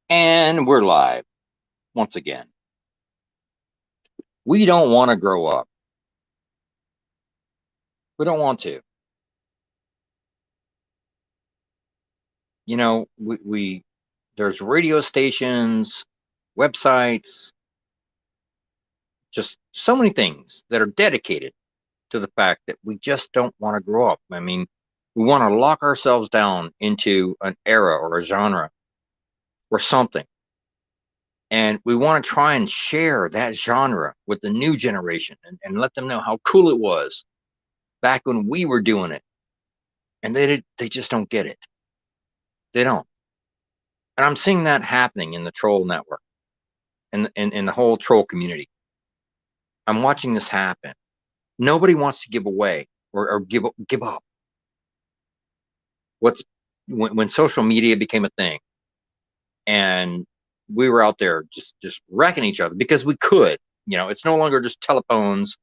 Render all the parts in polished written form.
And we're live once again. We don't want to grow up. We don't want to. We there's radio stations, websites, just so many things that are dedicated to the fact that we just don't want to grow up. I mean, we want to lock ourselves down into an era or a genre or something. And we want to try and share that genre with the new generation and let them know how cool it was back when we were doing it. And they just don't get it. They don't. And I'm seeing that happening in the troll network and in the whole troll community. I'm watching this happen. Nobody wants to give away or give up. What's when social media became a thing and we were out there just wrecking each other because we could. It's no longer just telephones,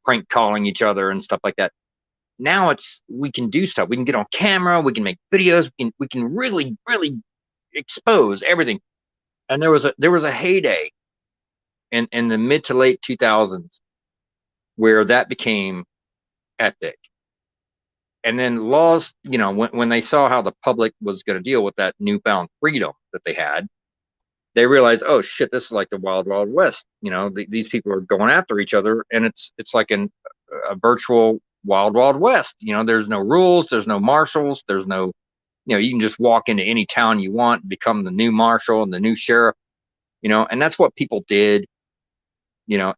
prank calling each other and stuff like that. Now we can do stuff. We can get on camera. We can make videos. We can really expose everything. And there was a heyday in the mid to late 2000s where that became epic. And then laws, when they saw how the public was going to deal with that newfound freedom that they had, they realized, oh shit, this is like the wild wild west. These people are going after each other, and it's like a virtual wild wild west. There's no rules, there's no marshals, there's no, you can just walk into any town you want, become the new marshal and the new sheriff. And that's what people did.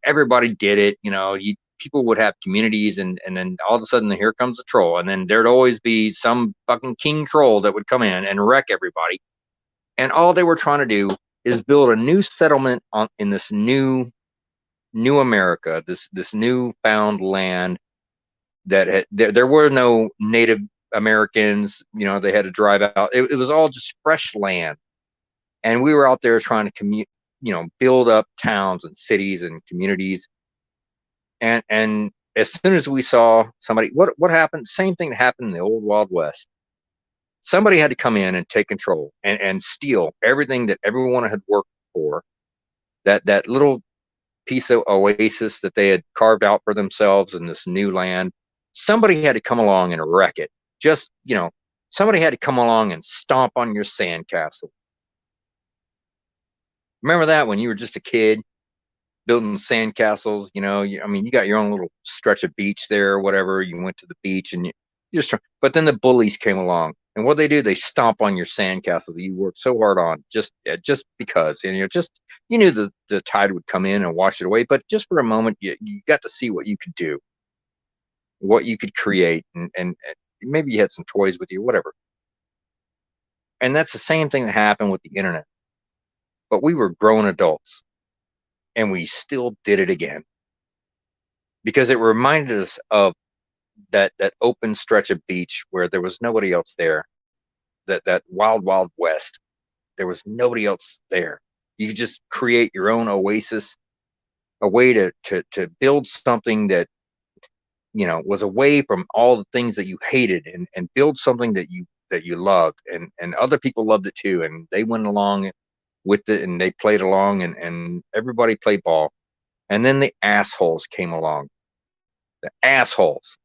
Everybody did it. People would have communities, and then all of a sudden here comes a troll, and then there'd always be some fucking king troll that would come in and wreck everybody. And all they were trying to do is build a new settlement in this new America, this new found land there were no Native Americans. They had to drive out. It was all just fresh land, and we were out there trying to build up towns and cities and communities. And as soon as we saw somebody, what happened? Same thing that happened in the old Wild West. Somebody had to come in and take control and steal everything that everyone had worked for. That little piece of oasis that they had carved out for themselves in this new land. Somebody had to come along and wreck it. Just, somebody had to come along and stomp on your sandcastle. Remember that when you were just a kid building sandcastles? You got your own little stretch of beach there or whatever. You went to the beach and but then the bullies came along, and what they do, they stomp on your sandcastle that you worked so hard on just because. And you knew the tide would come in and wash it away, but just for a moment, you got to see what you could do, what you could create, and maybe you had some toys with you, whatever. And that's the same thing that happened with the internet. But we were grown adults, and we still did it again because it reminded us of that open stretch of beach where there was nobody else there. That wild wild west. There was nobody else there. You could just create your own oasis, a way to build something that was away from all the things that you hated, and build something that you loved, and other people loved it too, and they went along with it, and they played along, and everybody played ball. And then the assholes came along. The assholes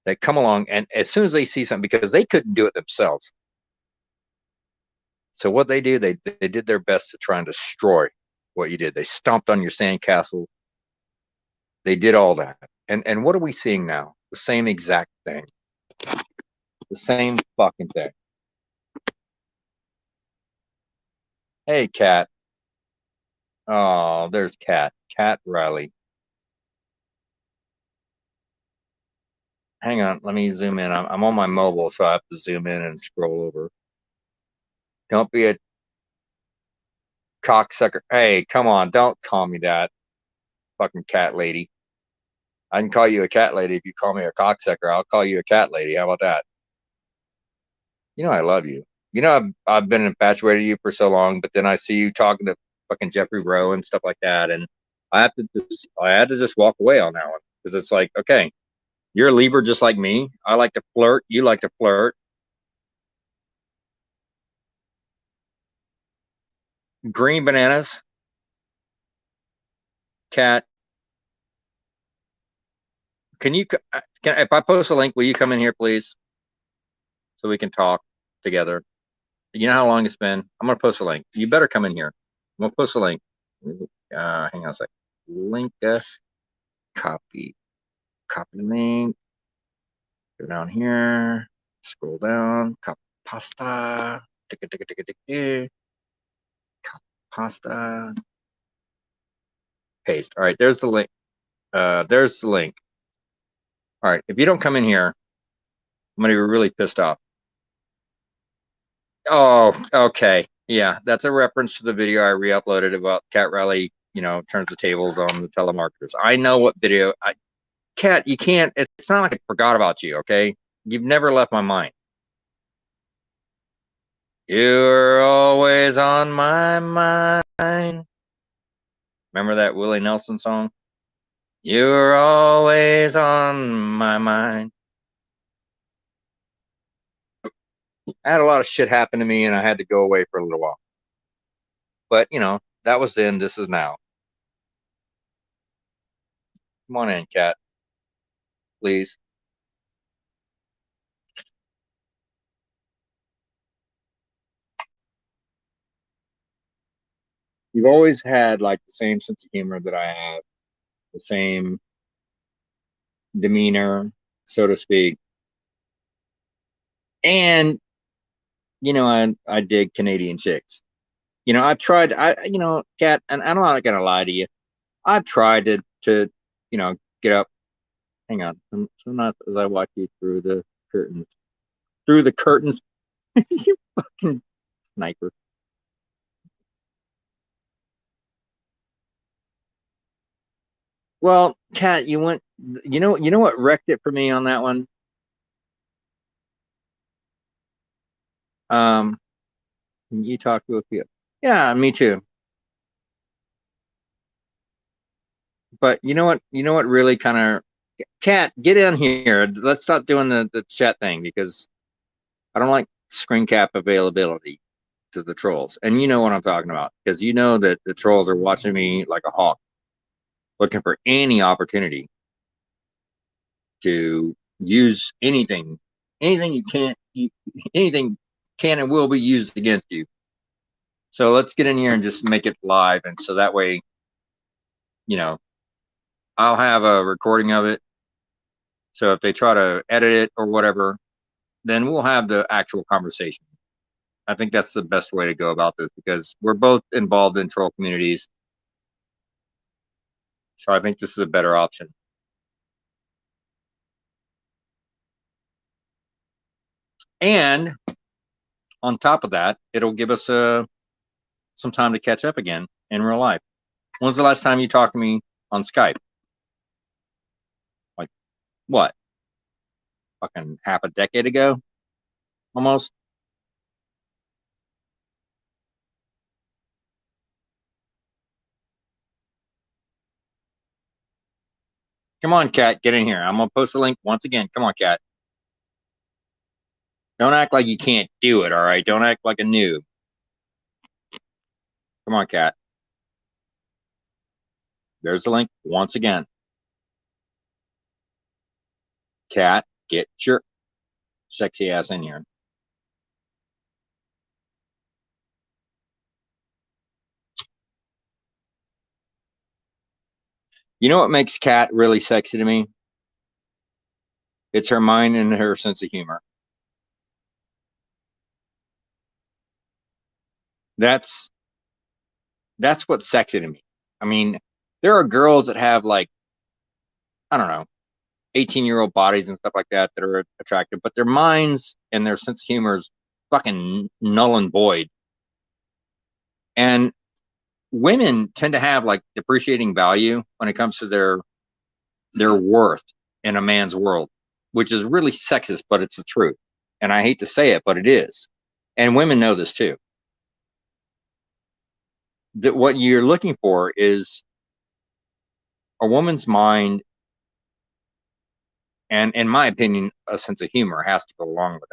that come along, and as soon as they see something, because they couldn't do it themselves, so what they do, they did their best to try and destroy what you did. They stomped on your sandcastle. They did all that. And what are we seeing now? The same exact thing. The same fucking thing. Hey, Cat. Oh, there's Cat. Cat Riley. Hang on, let me zoom in. I'm on my mobile, so I have to zoom in and scroll over. Don't be a cocksucker. Hey, come on, don't call me that, fucking cat lady. I can call you a cat lady if you call me a cocksucker. I'll call you a cat lady. How about that? I love you. I've been infatuated with you for so long, but then I see you talking to fucking Jeffrey Rowe and stuff like that, and I had to just walk away on that one because it's like, okay, you're a Libra just like me. I like to flirt. You like to flirt. green bananas. Cat, can you, if I post a link, will you come in here, please? So we can talk together. You know how long it's been? I'm going to post a link. You better come in here. I'm going to post a link. Hang on a sec. Link, copy link. Go down here. Scroll down. Copy pasta. Copy pasta. Paste. All right, there's the link. There's the link. All right, if you don't come in here, I'm going to be really pissed off. Oh, okay. Yeah, that's a reference to the video I re-uploaded about Cat Rally, turns the tables on the telemarketers. I know what video. Cat, you can't. It's not like I forgot about you, okay? You've never left my mind. You're always on my mind. Remember that Willie Nelson song? You're always on my mind. I had a lot of shit happen to me and I had to go away for a little while. But, that was then, this is now. Come on in, Cat. Please. You've always had like the same sense of humor that I have, the same demeanor, so to speak. And, I dig Canadian chicks. I've tried, Cat, and I'm not going to lie to you. I've tried to get up. Hang on. Sometimes as I watch you through the curtains. Through the curtains. You fucking sniper. Well, Cat, you know what wrecked it for me on that one? Um, you talked to a few. Yeah, me too. But you know what really kind of, Cat, get in here. Let's stop doing the chat thing because I don't like screen cap availability to the trolls. And you know what I'm talking about because you know that the trolls are watching me like a hawk, looking for any opportunity to use anything anything can and will be used against you. So let's get in here and just make it live. And so that way, I'll have a recording of it. So if they try to edit it or whatever, then we'll have the actual conversation. I think that's the best way to go about this because we're both involved in troll communities. So I think this is a better option. And on top of that, it'll give us some time to catch up again in real life. When's the last time you talked to me on Skype? Like what? Fucking half a decade ago? Almost? Come on, Cat, get in here. I'm gonna post a link once again. Come on, Cat. Don't act like you can't do it, all right? Don't act like a noob. Come on, Cat. There's the link once again. Cat, get your sexy ass in here. You know what makes Cat really sexy to me? It's her mind and her sense of humor. That's what's sexy to me. I mean, there are girls that have like, I don't know, 18-year-old bodies and stuff like that are attractive, but their minds and their sense of humor is fucking null and void. And women tend to have like depreciating value when it comes to their worth in a man's world, which is really sexist, but it's the truth. And I hate to say it, but it is. And women know this too. That what you're looking for is a woman's mind, and in my opinion, a sense of humor has to go along with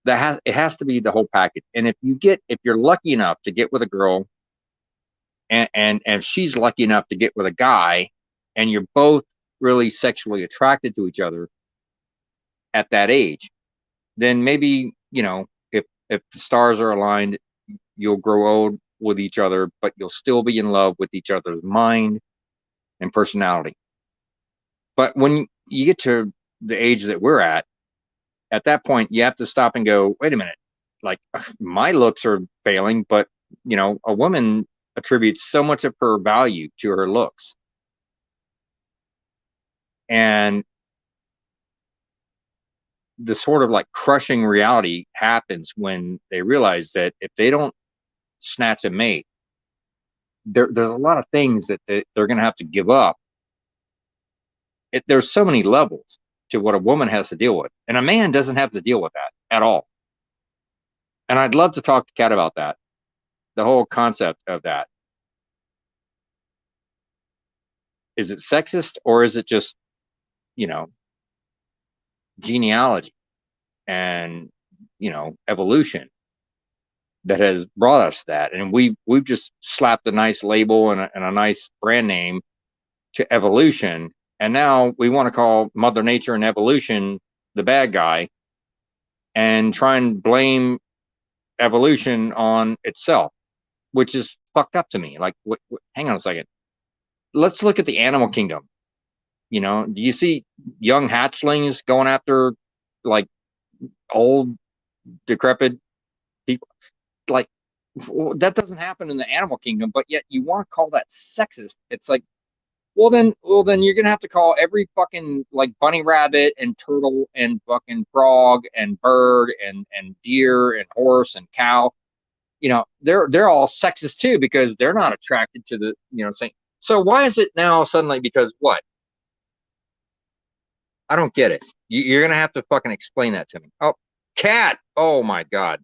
that. It has to be the whole package. And if you're lucky enough to get with a girl and she's lucky enough to get with a guy, and you're both really sexually attracted to each other at that age, then maybe, if the stars are aligned, you'll grow old with each other, but you'll still be in love with each other's mind and personality. But when you get to the age that we're at that point, you have to stop and go, wait a minute, like my looks are failing, but a woman attributes so much of her value to her looks. And the sort of like crushing reality happens when they realize that if they don't snatch a mate, there's a lot of things that they're going to have to give up. There's so many levels to what a woman has to deal with, and a man doesn't have to deal with that at all. And I'd love to talk to Kat about that, the whole concept of that. Is it sexist, or is it just, genealogy and, evolution that has brought us that? And we've just slapped a nice label and a nice brand name to evolution. And now we want to call Mother Nature and evolution the bad guy and try and blame evolution on itself, which is fucked up to me. Like, hang on a second. Let's look at the animal kingdom. Do you see young hatchlings going after like old, decrepit people? Like, that doesn't happen in the animal kingdom, but yet you want to call that sexist. It's like, well then you're gonna have to call every fucking like bunny rabbit and turtle and fucking frog and bird and deer and horse and cow. They're all sexist too, because they're not attracted to the same. So why is it now suddenly? Because what? I don't get it. You're gonna have to fucking explain that to me. Oh, Kat! Oh my God!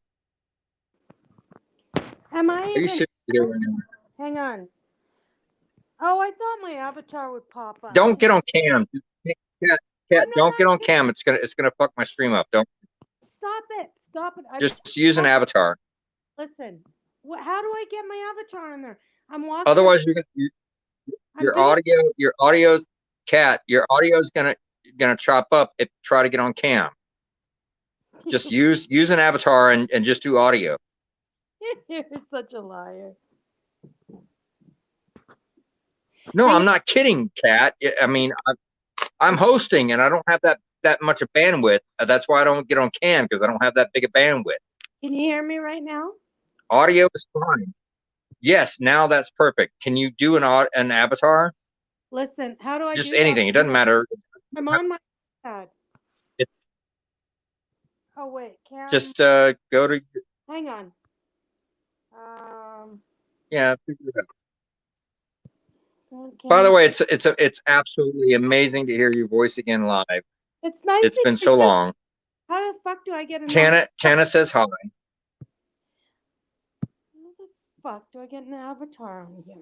Am I? Are you serious right now? Hang on. Oh, I thought my avatar would pop up. Don't get on cam. Kat, don't get on cam. It's gonna fuck my stream up. Don't. Stop it! Stop it! Just use an avatar. Listen, how do I get my avatar in there? I'm walking. Otherwise, your audio's Kat. Your audio's gonna chop up if you try to get on cam. Just use an avatar and just do audio. You're such a liar. No, I'm not kidding, Kat. I mean, I'm hosting and I don't have that much of bandwidth. That's why I don't get on cam, because I don't have that big a bandwidth. Can you hear me right now? Audio is fine. Yes, now that's perfect. Can you do an avatar? Listen, how do I just do anything? that? It doesn't matter. I'm on my iPad. It's. Oh wait, Karen. Just go to. Hang on. Yeah. Okay. By the way, it's absolutely amazing to hear your voice again live. It's nice. It's been so long. How the fuck do I get an Tana says hi. How the fuck do I get an avatar on here?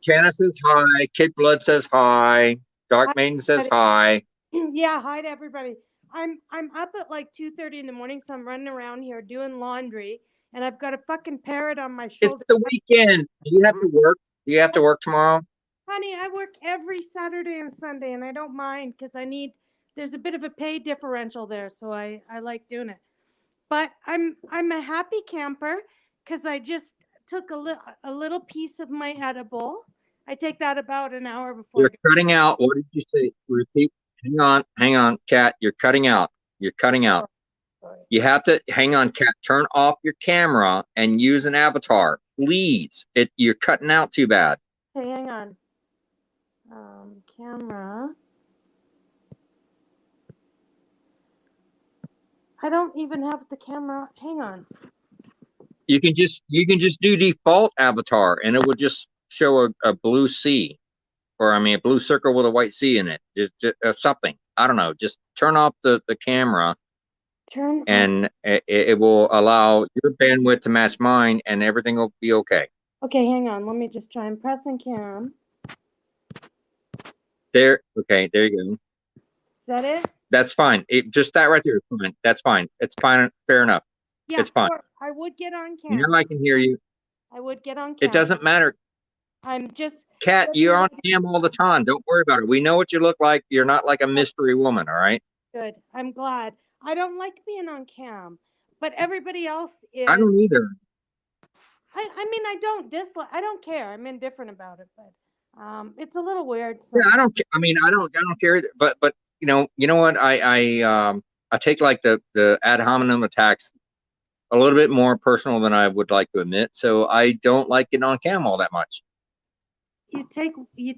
Tana says hi. Kid Blood says hi. Dark Maiden says hi. Yeah, hi to everybody. I'm up at like 2:30 in the morning, so I'm running around here doing laundry, and I've got a fucking parrot on my shoulder. It's the weekend. Do you have to work? Do you have to work tomorrow? Honey, I work every Saturday and Sunday, and I don't mind because there's a bit of a pay differential there, so I like doing it. But I'm a happy camper because I just took a little piece of my edible. I take that about an hour before. You're cutting out. What did you say? Repeat. Hang on, Kat. You're cutting out. You have to hang on, Kat. Turn off your camera and use an avatar, please. You're cutting out too bad. Hey, hang on. Camera. I don't even have the camera. Hang on. You can just do default avatar, and it will just show a blue C, or a blue circle with a white C in it. Just something. I don't know. Just turn off the camera. And it will allow your bandwidth to match mine, and everything will be okay. Okay, hang on. Let me just try and press and cam. There. Okay, there you go. Is that it? That's fine. Just that right there is fine. That's fine. It's fine. Fair enough. Yeah, it's fine. I would get on cam. Now I can hear you. I would get on It camera. doesn't matter. I'm just Kat, you're on cam all the time. Don't worry about it. We know what you look like. You're not like a mystery woman, all right? good. I'm glad. I don't like being on cam, but everybody else is. I don't either. I mean, I don't dislike. I don't care. I'm indifferent about it, but it's a little weird. So. Yeah, I don't. I mean, I don't care. Either. But you know what? I take like the ad hominem attacks a little bit more personal than I would like to admit. So I don't like getting on cam all that much. You take.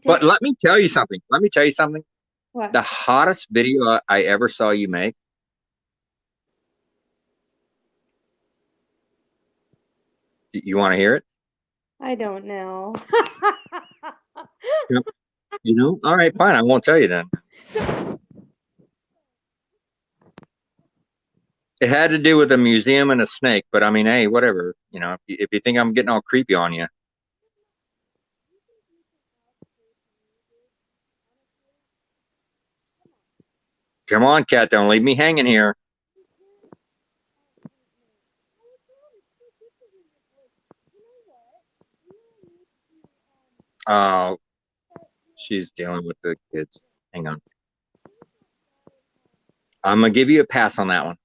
But let me tell you something. Let me tell you something. What? The hottest video I ever saw you make. You want to hear it? I don't know. You know? All right, fine. I won't tell you then. It had to do with a museum and a snake, but I mean, hey, whatever. You know, if you think I'm getting all creepy on you. Come on, Kat, don't leave me hanging here. Oh, she's dealing with the kids. Hang on. I'm going to give you a pass on that one.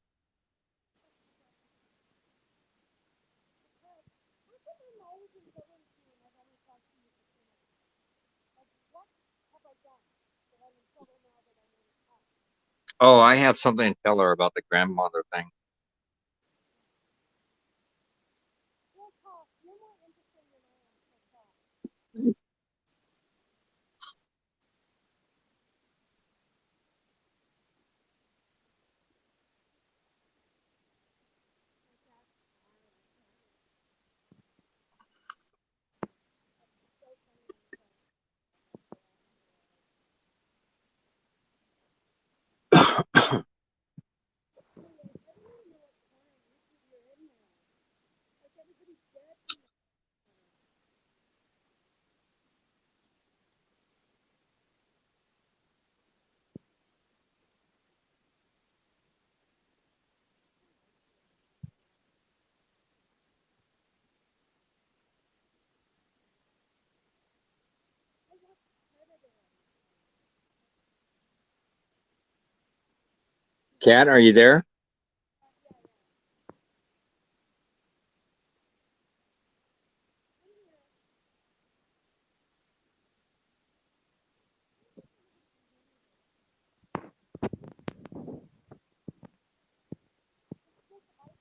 Oh, I have something to tell her about the grandmother thing. Kat, are you there?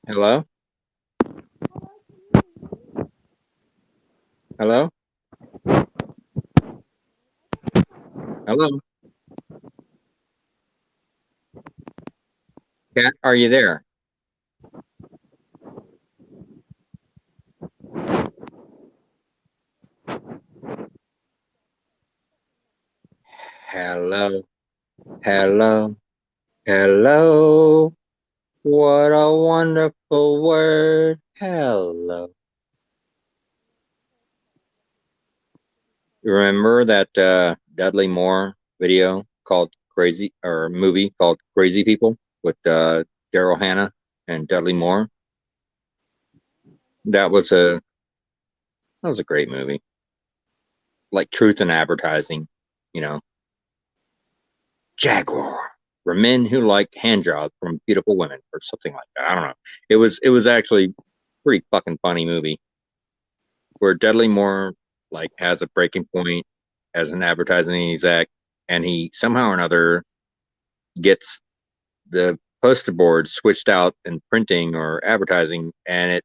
Hello? Hello? Hello? Kat, are you there? Hello? Hello? Hello? What a wonderful word. Hello. Remember that Dudley Moore video called Crazy, or movie called Crazy People with Daryl Hannah and Dudley Moore? That was a great movie. Like Truth in Advertising, you know. Jaguar for men who like hand jobs from beautiful women or something like that. I don't know. It was actually pretty fucking funny movie where Dudley Moore like has a breaking point as an advertising exec, and he somehow or another gets the poster board switched out in printing or advertising, and it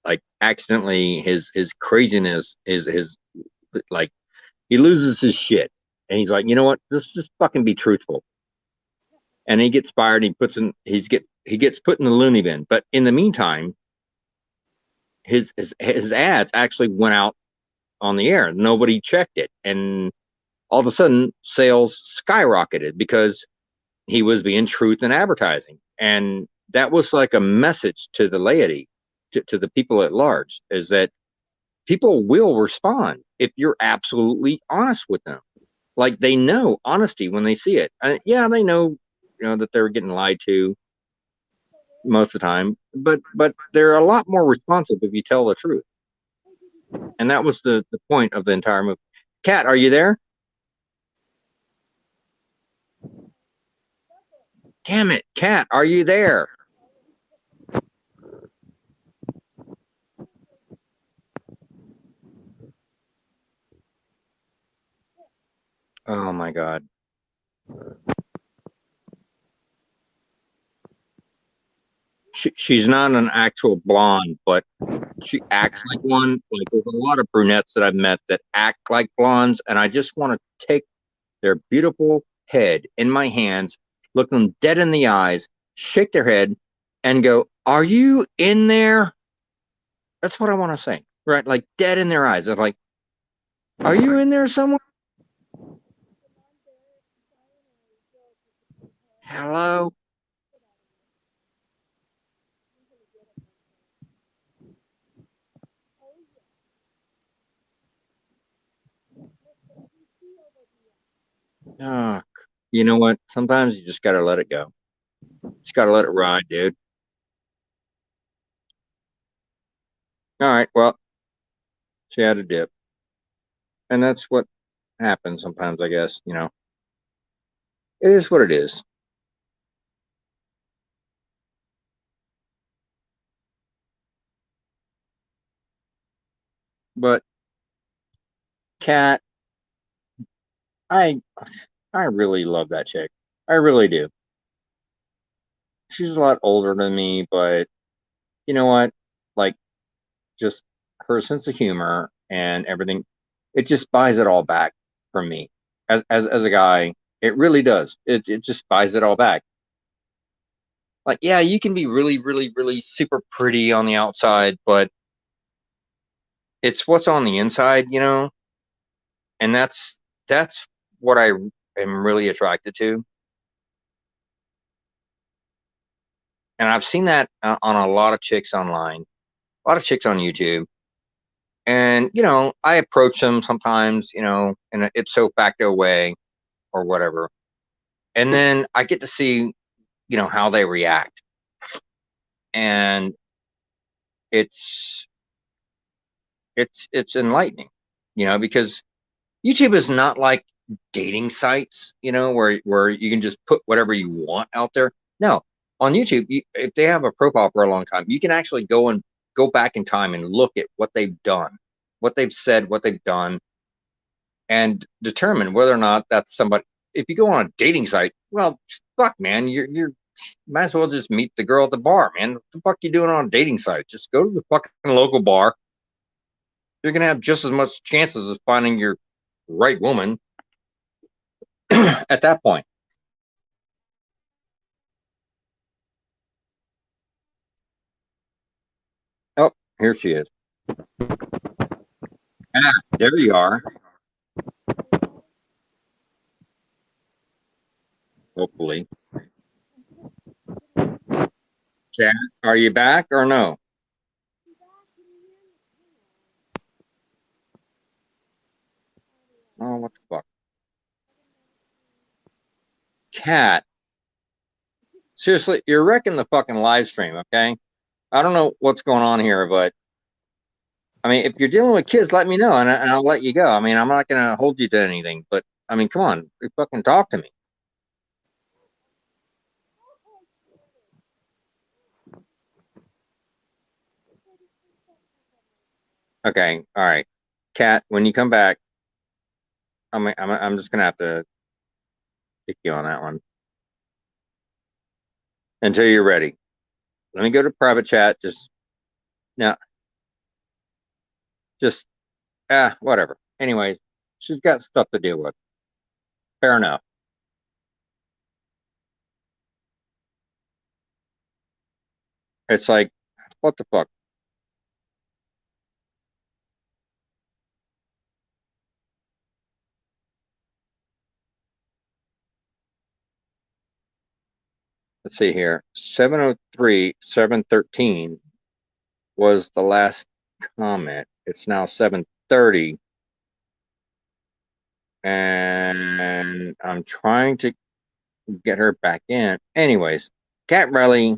like accidentally his craziness his like he loses his shit, and he's like, you know what, let's just fucking be truthful. And he gets fired. He gets put in the loony bin. But in the meantime, his ads actually went out on the air. Nobody checked it, and all of a sudden, sales skyrocketed because he was being truth in advertising, and that was like a message to the laity, to the people at large, is that people will respond if you're absolutely honest with them. Like, they know honesty when they see it. Yeah, they know, that they're getting lied to most of the time, but they're a lot more responsive if you tell the truth. And that was the point of the entire movie. Kat, are you there? Damn it, Kat, are you there? Oh my God. She's not an actual blonde, but she acts like one. Like there's a lot of brunettes that I've met that act like blondes, and I just want to take their beautiful head in my hands, look them dead in the eyes, shake their head, and go, "Are you in there?" That's what I want to say, right? Like dead in their eyes. I'm like, "Are you in there somewhere? Hello?" Oh, you know what? Sometimes you just gotta let it go. Just gotta let it ride, dude. All right. Well, she had a dip, and that's what happens sometimes. I guess it is what it is. But Kat, I I really love that chick. I really do. She's a lot older than me, but you know what? Like, just her sense of humor and everything, it just buys it all back from me. As a guy, it really does. It just buys it all back. Like, yeah, you can be really, really, really super pretty on the outside, but it's what's on the inside, and that's what I am really attracted to. And I've seen that on a lot of chicks online, a lot of chicks on YouTube. And, I approach them sometimes, in an ipso facto way or whatever. And then I get to see, how they react. And it's it's enlightening, because YouTube is not like dating sites, where you can just put whatever you want out there. No, on YouTube, if they have a profile for a long time, you can actually go back in time and look at what they've done, what they've said, what they've done, and determine whether or not that's somebody. If you go on a dating site, well, fuck, man, you're might as well just meet the girl at the bar, man. What the fuck you doing on a dating site? Just go to the fucking local bar. You're gonna have just as much chances of finding your right woman at that point. Oh, here she is. Ah, there you are. Hopefully. Chat, are you back or no? Oh, what the fuck? Cat, seriously, you're wrecking the fucking live stream, okay? I don't know what's going on here, but I mean, if you're dealing with kids, let me know and I'll let you go. I mean, I'm not going to hold you to anything, but I mean, come on, you fucking talk to me. Okay, all right. Cat, when you come back, I'm just going to have to kick you on that one until you're ready. Let me go to private chat. Just now, just whatever. Anyways, she's got stuff to deal with. Fair enough. It's like, what the fuck? Let's see here. 703, 713 was the last comment. It's now 730. And I'm trying to get her back in. Anyways, Cat Rally,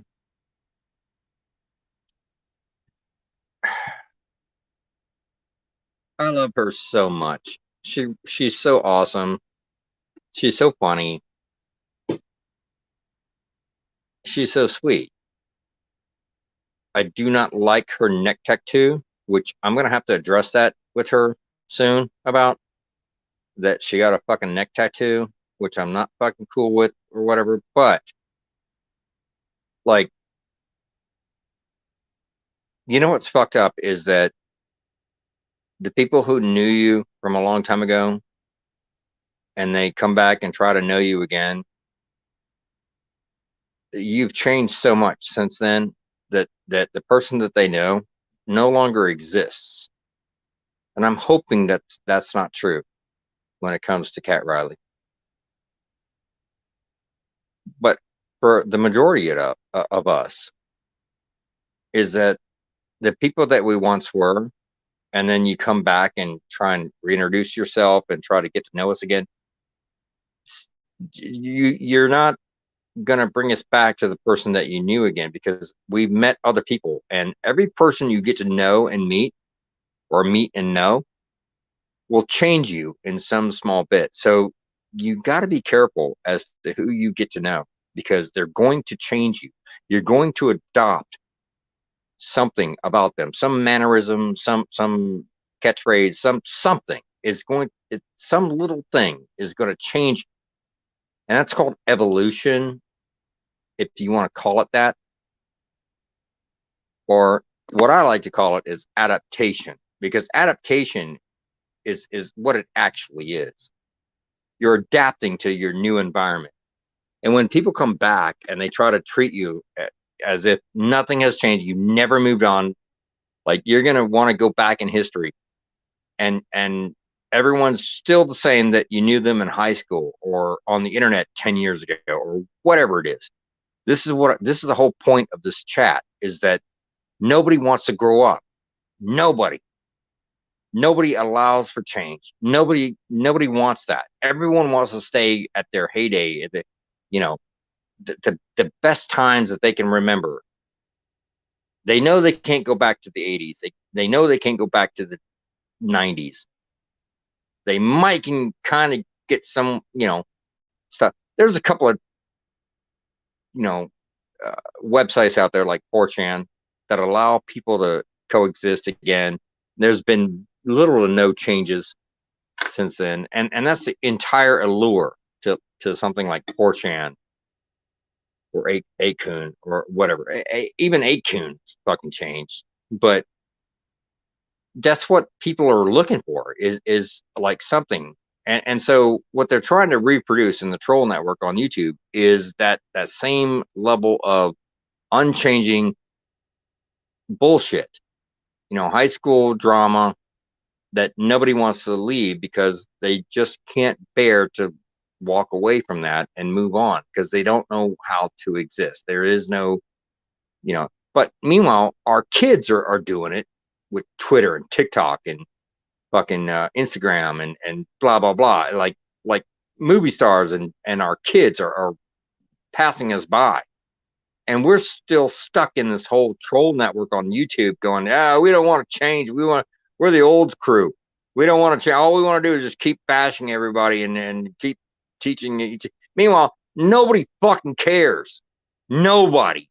I love her so much. She's so awesome. She's so funny. She's so sweet. I do not like her neck tattoo, which I'm gonna have to address that with her soon about that she got a fucking neck tattoo, which I'm not fucking cool with or whatever. But like, you know what's fucked up is that the people who knew you from a long time ago and they come back and try to know you again, you've changed so much since then that the person that they know no longer exists. And I'm hoping that that's not true when it comes to Cat Riley. But for the majority of us, is that the people that we once were, and then you come back and try and reintroduce yourself and try to get to know us again. You're not going to bring us back to the person that you knew again, because we've met other people, and every person you get to know and meet or meet and know will change you in some small bit. So you got to be careful as to who you get to know, because they're going to change you. You're going to adopt something about them, some mannerism, some catchphrase, something is going, some little thing is going to change, and that's called evolution, if you want to call it that. Or what I like to call it is adaptation, because adaptation is what it actually is. You're adapting to your new environment. And when people come back and they try to treat you as if nothing has changed, you never moved on, like you're going to want to go back in history, and everyone's still the same that you knew them in high school or on the internet 10 years ago or whatever it is. This is the whole point of this chat, is that nobody wants to grow up. Nobody allows for change. Nobody wants that. Everyone wants to stay at their heyday, you know, the best times that they can remember. They know they can't go back to the 80s. They know they can't go back to the 90s. They might can kind of get some, stuff. There's a couple of, websites out there like 4chan that allow people to coexist again. There's been little to no changes since then, and that's the entire allure to something like 4chan or 8kun or whatever. Even 8kun fucking changed, but that's what people are looking for, is like something. And so what they're trying to reproduce in the troll network on YouTube is that same level of unchanging bullshit, high school drama that nobody wants to leave because they just can't bear to walk away from that and move on, because they don't know how to exist. There is no, but meanwhile, our kids are doing it with Twitter and TikTok and fucking Instagram and blah blah blah, like movie stars, and our kids are passing us by, and we're still stuck in this whole troll network on YouTube going, we don't want to change, we're the old crew, we don't want to change, all we want to do is just keep bashing everybody and keep teaching. Meanwhile, nobody fucking cares, nobody,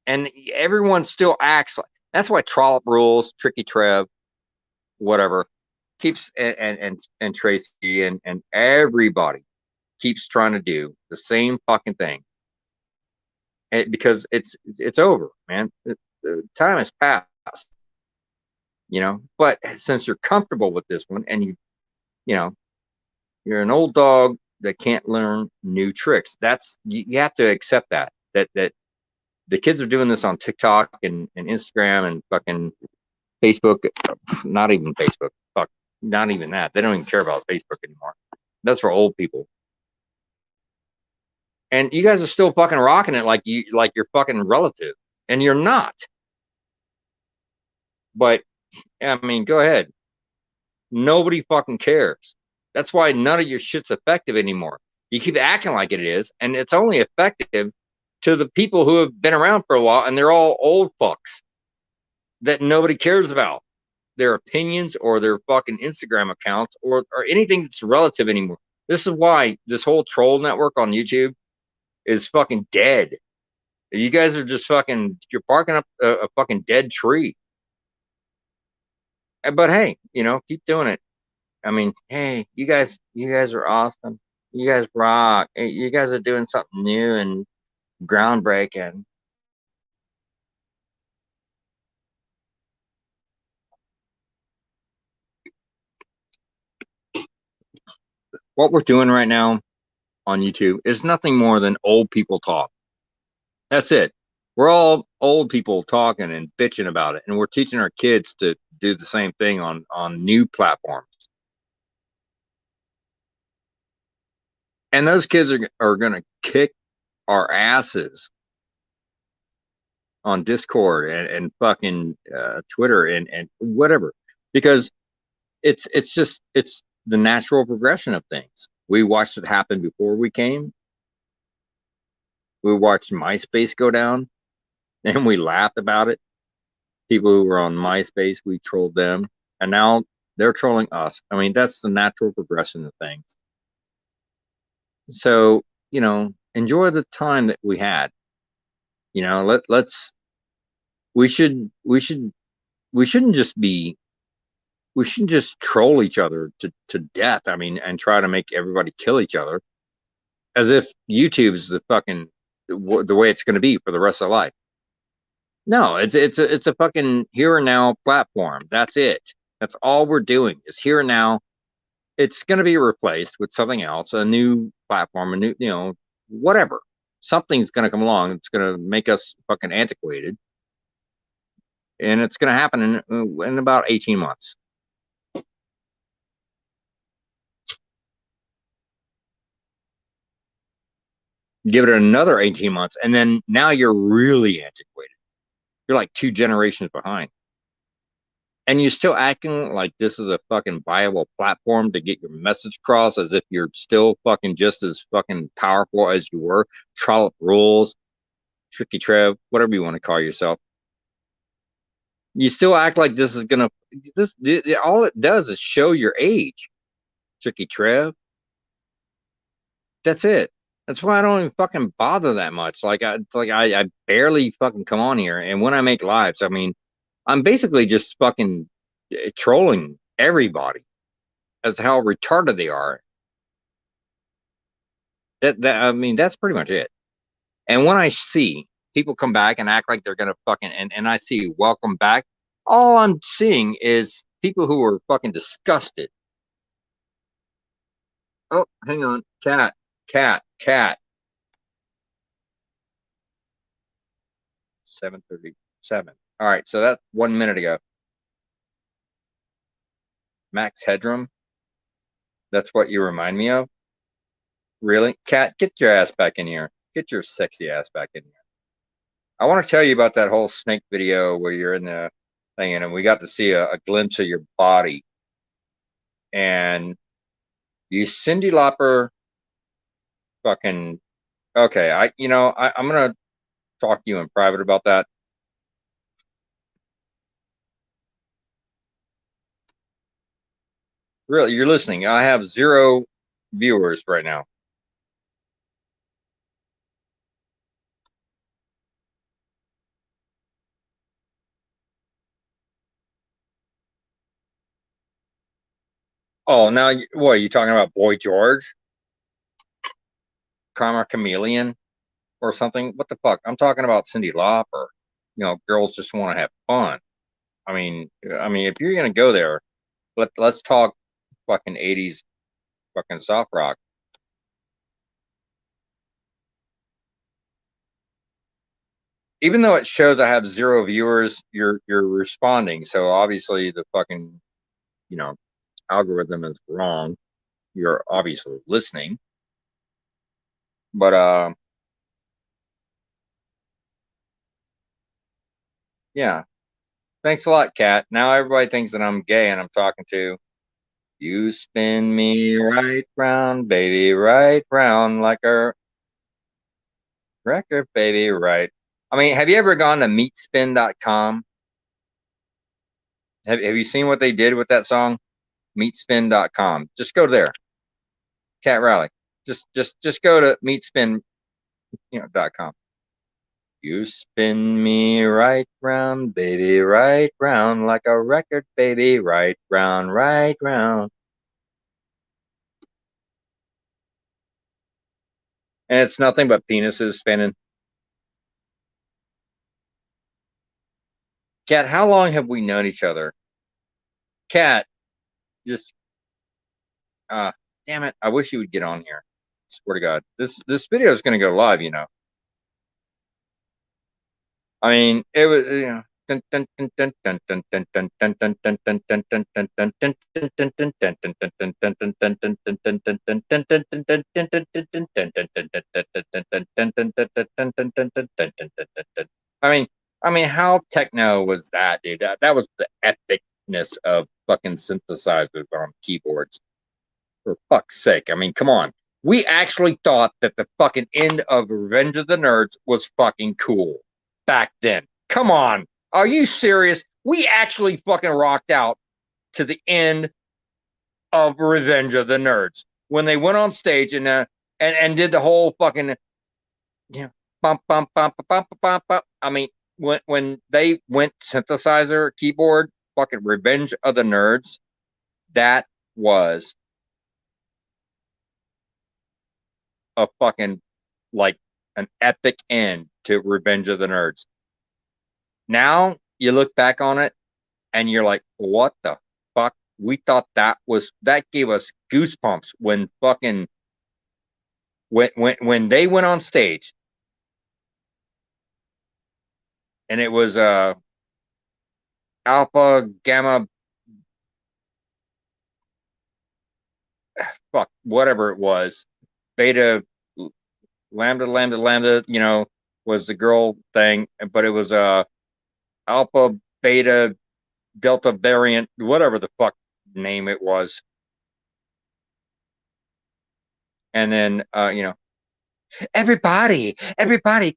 and everyone still acts like. That's why Trollop rules, Tricky Trev, whatever, keeps, and Tracy and everybody keeps trying to do the same fucking thing, because it's over, man. The time has passed, but since you're comfortable with this one, and you're an old dog that can't learn new tricks, that's, you have to accept that the kids are doing this on TikTok and Instagram and fucking Facebook. Not even Facebook. Fuck, not even that. They don't even care about Facebook anymore. That's for old people. And you guys are still fucking rocking it like you're fucking relative, and you're not. But I mean, go ahead. Nobody fucking cares. That's why none of your shit's effective anymore. You keep acting like it is, and it's only effective to the people who have been around for a while, and they're all old fucks that nobody cares about. their opinions or their fucking Instagram accounts or anything that's relative anymore. This is why this whole troll network on YouTube is fucking dead. You guys are just fucking, you're barking up a fucking dead tree. But hey, keep doing it. I mean, hey, you guys are awesome. You guys rock. Hey, you guys are doing something new and groundbreaking. What we're doing right now on YouTube is nothing more than old people talk. That's it. We're all old people talking and bitching about it, and we're teaching our kids to do the same thing on new platforms. And those kids are going to kick our asses on Discord and fucking Twitter and whatever, because it's the natural progression of things. We watched it happen before we came. We watched MySpace go down, and we laughed about it. People who were on MySpace, we trolled them, and now they're trolling us. I mean, that's the natural progression of things. So, enjoy the time that we had. Let's we shouldn't just troll each other to death. I mean, and try to make everybody kill each other as if YouTube is the fucking the way it's going to be for the rest of life. No, it's a fucking here and now platform. That's it. That's all we're doing is here and now. It's going to be replaced with something else, a new platform, a new, whatever. Something's going to come along. It's going to make us fucking antiquated, and it's going to happen in about 18 months. Give it another 18 months, and then now you're really antiquated. You're like 2 generations behind. And you're still acting like this is a fucking viable platform to get your message across, as if you're still fucking just as fucking powerful as you were. Trollop rules, Tricky Trev, whatever you want to call yourself. You still act like this is gonna. All it does is show your age, Tricky Trev. That's it. That's why I don't even fucking bother that much. I barely fucking come on here, and when I make lives, I mean, I'm basically just fucking trolling everybody as to how retarded they are. I mean, that's pretty much it. And when I see people come back and act like they're gonna fucking and I see welcome back, all I'm seeing is people who are fucking disgusted. Oh, hang on, cat. 7:37. All right, so that's 1 minute ago. Max Headroom. That's what you remind me of. Really, cat, get your ass back in here. Get your sexy ass back in here. I want to tell you about that whole snake video where you're in the thing and we got to see a glimpse of your body. And you Cyndi Lauper fucking okay. I'm gonna talk to you in private about that. Really, you're listening. I have 0 viewers right now. Oh, now what are you talking about? Boy George, Karma Chameleon, or something? What the fuck? I'm talking about Cyndi Lauper. Girls just want to have fun. I mean, if you're gonna go there, let's talk fucking 80s fucking soft rock. Even though it shows I have 0 viewers, you're responding. So obviously the fucking algorithm is wrong. You're obviously listening. But yeah. Thanks a lot, Kat. Now everybody thinks that I'm gay and I'm talking to you. Spin me right round, baby, right round like a record, baby, right. I mean, have you ever gone to meatspin.com? Have you seen what they did with that song? Meatspin.com. Just go there. Cat Rally. Just go to meatspin.com. You spin me right round, baby, right round, like a record, baby, right round, right round. And it's nothing but penises spinning. Cat, how long have we known each other? Cat, just uh damn it, I wish you would get on here. Swear to God. This video is gonna go live, you know. I mean, it was I mean, how techno was that, dude? That was the epicness of fucking synthesizers on keyboards. For fuck's sake. I mean, come on. We actually thought that the fucking end of Revenge of the Nerds was fucking cool back then. Come on. Are you serious? We actually fucking rocked out to the end of Revenge of the Nerds when they went on stage and did the whole fucking bump bump bump bump bump bump. I mean, when they went synthesizer keyboard, fucking Revenge of the Nerds, that was a fucking like an epic end to Revenge of the Nerds. Now you look back on it and you're like, what the fuck? We thought that gave us goosebumps when fucking when they went on stage and it was alpha gamma fuck whatever it was, beta lambda lambda lambda, was the girl thing, but it was alpha beta delta variant, whatever the fuck name it was. And then everybody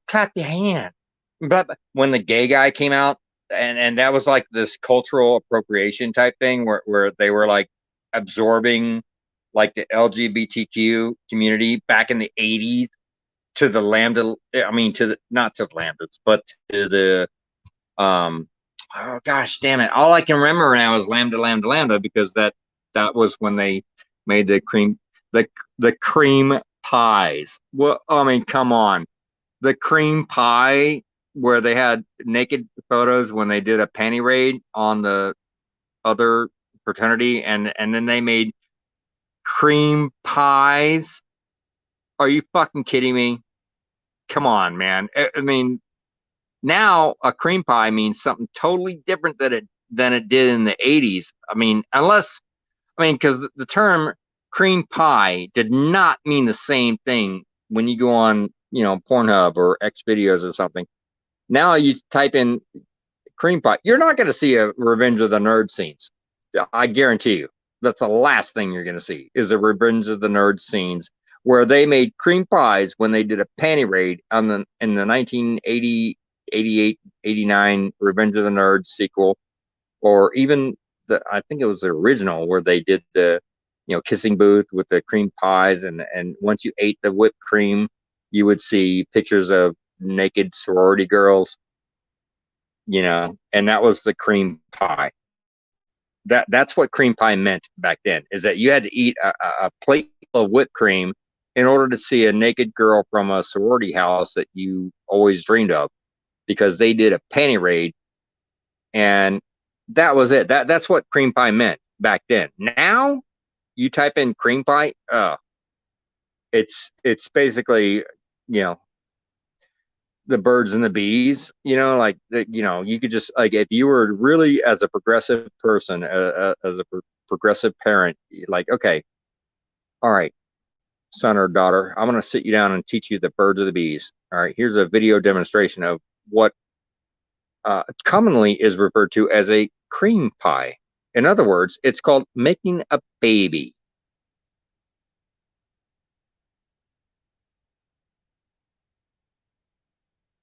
clap your hand. But when the gay guy came out, and that was like this cultural appropriation type thing where they were like absorbing like the LGBTQ community back in the 80s to the lambda, I mean to the not to lambdas, but to the oh gosh damn it. All I can remember now is lambda lambda lambda, because that was when they made the cream pies. Well, I mean, come on. The cream pie where they had naked photos when they did a panty raid on the other fraternity, and then they made cream pies. Are you fucking kidding me? Come on, man. I mean, now a cream pie means something totally different than it did in the 80s. I mean, because the term cream pie did not mean the same thing when you go on, Pornhub or X videos or something. Now you type in cream pie, you're not going to see a Revenge of the Nerd scenes. I guarantee you. That's the last thing you're going to see is a Revenge of the Nerd scenes where they made cream pies when they did a panty raid in the 1980, 88, 89 Revenge of the Nerds sequel, or even I think it was the original where they did the kissing booth with the cream pies, and once you ate the whipped cream, you would see pictures of naked sorority girls, and that was the cream pie. That's what cream pie meant back then, is that you had to eat a plate of whipped cream in order to see a naked girl from a sorority house that you always dreamed of, because they did a panty raid, and that was it. That's what cream pie meant back then. Now you type in cream pie, it's basically, the birds and the bees, like you could just, like, if you were really, as a progressive person, as a progressive parent, like, okay, all right, son or daughter, I'm going to sit you down and teach you the birds of the bees. All right, here's a video demonstration of what commonly is referred to as a cream pie. In other words, it's called making a baby.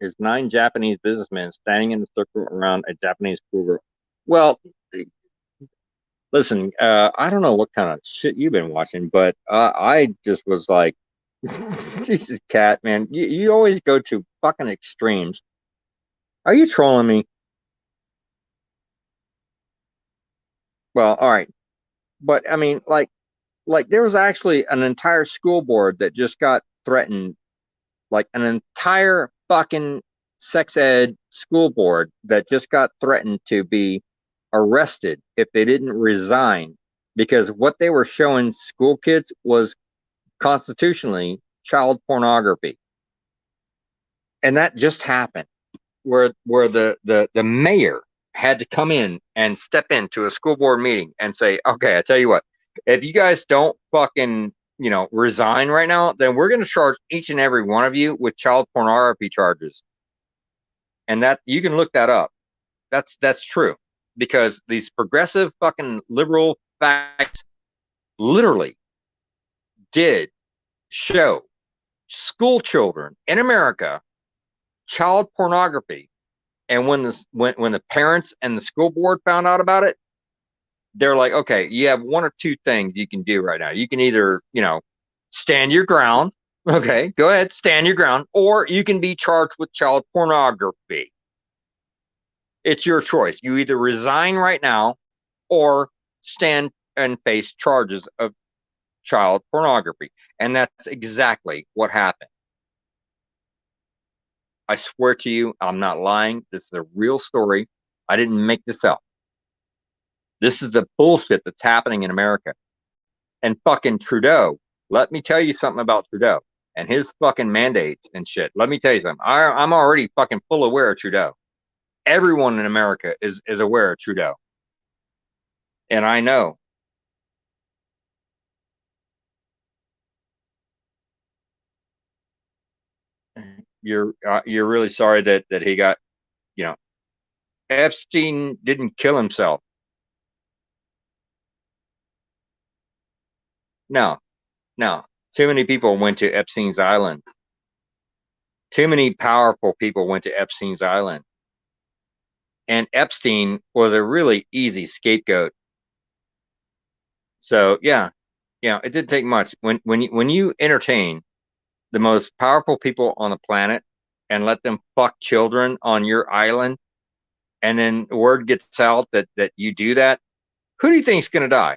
Here's 9 Japanese businessmen standing in a circle around a Japanese schoolgirl. Well, Listen, I don't know what kind of shit you've been watching, but I just was like, Jesus, cat, man, you always go to fucking extremes. Are you trolling me? Well, all right, but I mean, like there was actually an entire school board that just got threatened, like an entire fucking sex ed school board that just got threatened to be arrested if they didn't resign because what they were showing school kids was constitutionally child pornography. And that just happened where the mayor had to come in and step into a school board meeting and say, okay, I tell you what, if you guys don't fucking, resign right now, then we're going to charge each and every one of you with child pornography charges. And that you can look that up. That's true because these progressive fucking liberal facts literally did show school children in America child pornography. And when the parents and the school board found out about it, they're like, okay, you have one or two things you can do right now. You can either, stand your ground. Okay, go ahead, stand your ground, or you can be charged with child pornography. It's your choice. You either resign right now or stand and face charges of child pornography. And that's exactly what happened. I swear to you, I'm not lying. This is a real story. I didn't make this up. This is the bullshit that's happening in America. And fucking Trudeau, let me tell you something about Trudeau and his fucking mandates and shit. Let me tell you something. I'm already fucking full aware of Trudeau. Everyone in America is aware of Trudeau. And I know you're really sorry that he got, you know, Epstein didn't kill himself. No, no. Too many people went to Epstein's island. Too many powerful people went to Epstein's island. And Epstein was a really easy scapegoat. So yeah, it didn't take much. When you entertain the most powerful people on the planet and let them fuck children on your island, and then word gets out that you do that, who do you think's gonna die?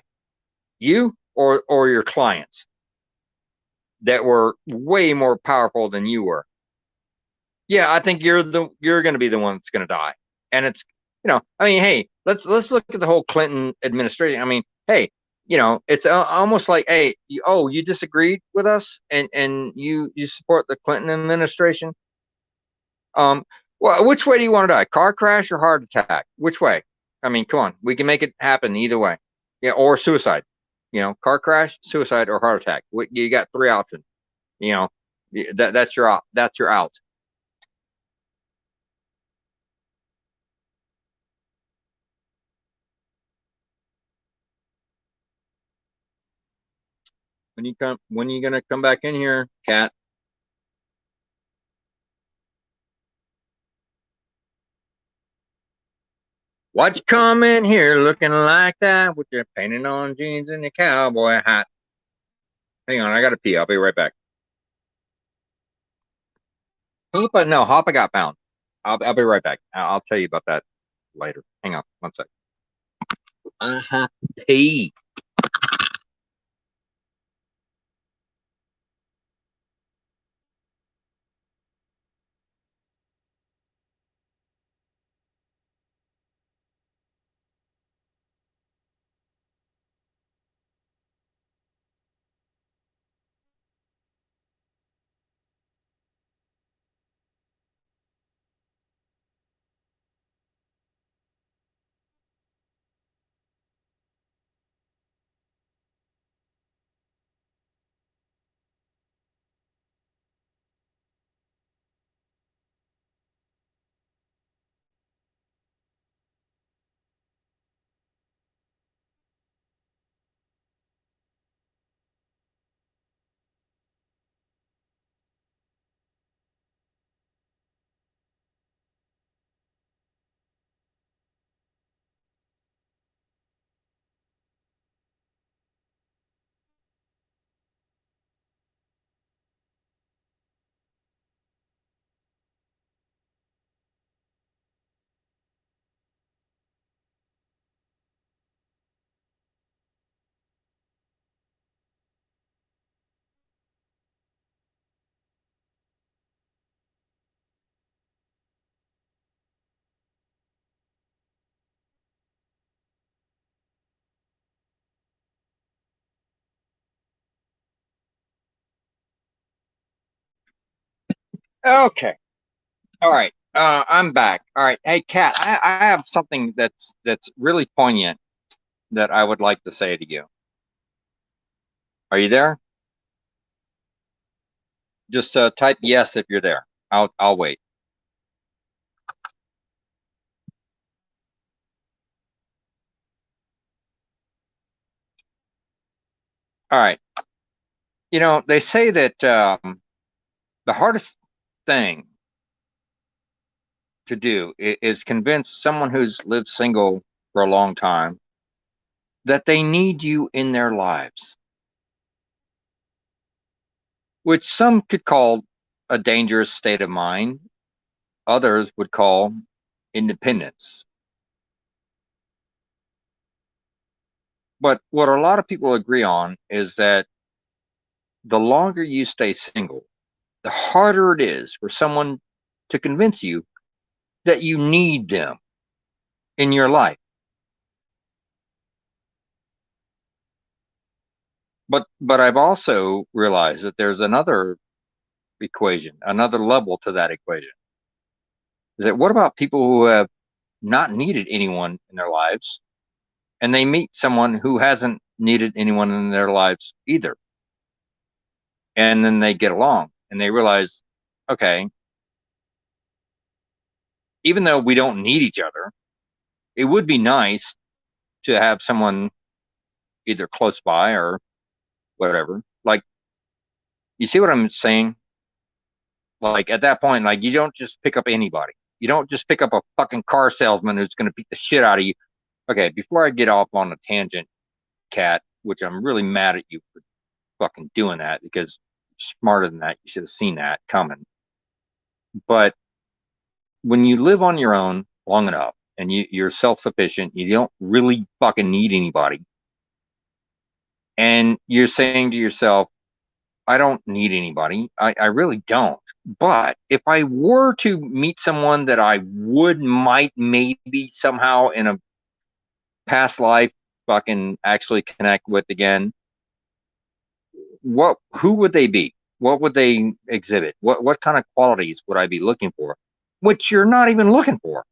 You or your clients that were way more powerful than you were? Yeah, I think you're gonna be the one that's gonna die. And it's I mean, hey, let's look at the whole Clinton administration. I mean, hey, it's almost like, hey, you disagreed with us and you support the Clinton administration. Um, well, which way do you want to die? Car crash or heart attack? Which way? I mean, come on, we can make it happen either way. Yeah, or suicide. Car crash, suicide, or heart attack. You got three options. You know, that's your out. That's your out. When you gonna come back in here, Cat? Why'd you come in here looking like that with your painted on jeans and your cowboy hat? Hang on, I gotta pee. I'll be right back. Hoppa, no, Hoppa got found. I'll be right back. I'll tell you about that later. Hang on, one sec. I have to pee. Okay. All right. I'm back. All right. Hey, Kat, I have something that's really poignant that I would like to say to you. Are you there? Just type yes if you're there. I'll wait. All right. You know, they say that the hardest thing to do is convince someone who's lived single for a long time that they need you in their lives, which some could call a dangerous state of mind. Others would call independence. But what a lot of people agree on is that the longer you stay single, the harder it is for someone to convince you that you need them in your life. But I've also realized that there's another equation, another level to that equation. Is that what about people who have not needed anyone in their lives and they meet someone who hasn't needed anyone in their lives either? And then they get along and they realize, okay, even though we don't need each other, it would be nice to have someone either close by or whatever. Like, you see what I'm saying? Like, at that point, like, you don't just pick up anybody. You don't just pick up a fucking car salesman who's going to beat the shit out of you. Okay, before I get off on a tangent, Cat, which I'm really mad at you for fucking doing that because smarter than that, you should have seen that coming. But when you live on your own long enough and you're self sufficient, you don't really fucking need anybody. And you're saying to yourself, I don't need anybody. I really don't. But if I were to meet someone that I might maybe somehow in a past life fucking actually connect with again, who would they be? What would they exhibit? What kind of qualities would I be looking for? Which you're not even looking for.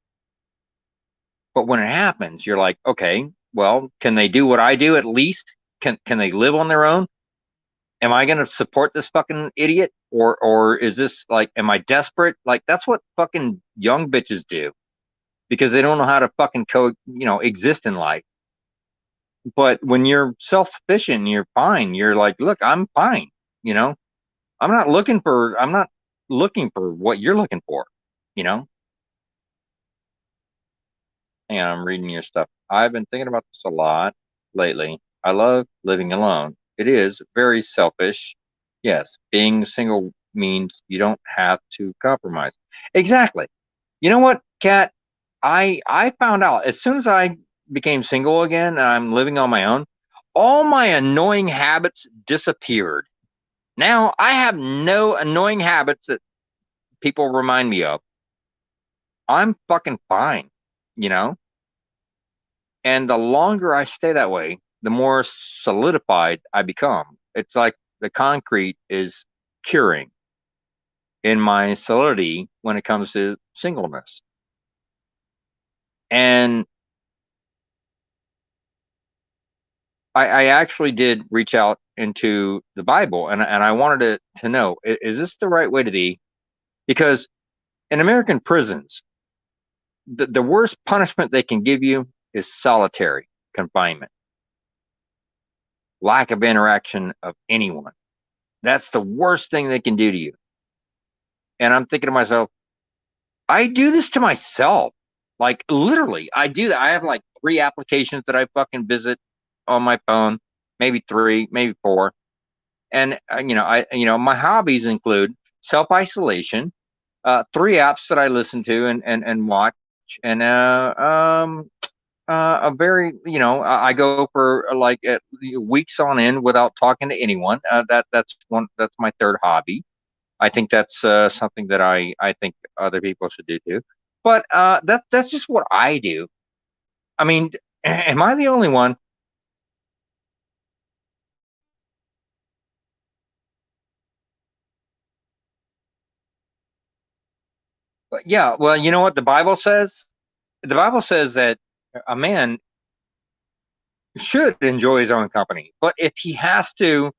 But when it happens, you're like, okay, well, can they do what I do at least? Can they live on their own? Am I going to support this fucking idiot? Or is this like, am I desperate? Like, that's what fucking young bitches do because they don't know how to fucking exist in life. But when you're self-sufficient, you're fine. You're like, look, I'm fine. You know, I'm not looking for what you're looking for, you know? And I'm reading your stuff. I've been thinking about this a lot lately. I love living alone. It is very selfish. Yes, being single means you don't have to compromise. Exactly. You know what, Kat? I found out as soon as I became single again and I'm living on my own, all my annoying habits disappeared. Now I have no annoying habits that people remind me of. I'm fucking fine, you know? And the longer I stay that way, the more solidified I become. It's like the concrete is curing in my solidity when it comes to singleness. And I actually did reach out into the Bible and I wanted to know, is this the right way to be? Because in American prisons, the worst punishment they can give you is solitary confinement, lack of interaction of anyone. That's the worst thing they can do to you. And I'm thinking to myself, I do this to myself. Like literally, I do that. I have like 3 applications that I fucking visit on my phone, maybe 3, maybe 4. And my hobbies include self-isolation, 3 apps that I listen to and watch, and a very, I go for like weeks on end without talking to anyone. That's my third hobby. I think that's something that I think other people should do too. But that's just what I do. I mean, am I the only one? But yeah, well, you know what the Bible says? The Bible says that a man should enjoy his own company, but if he has to,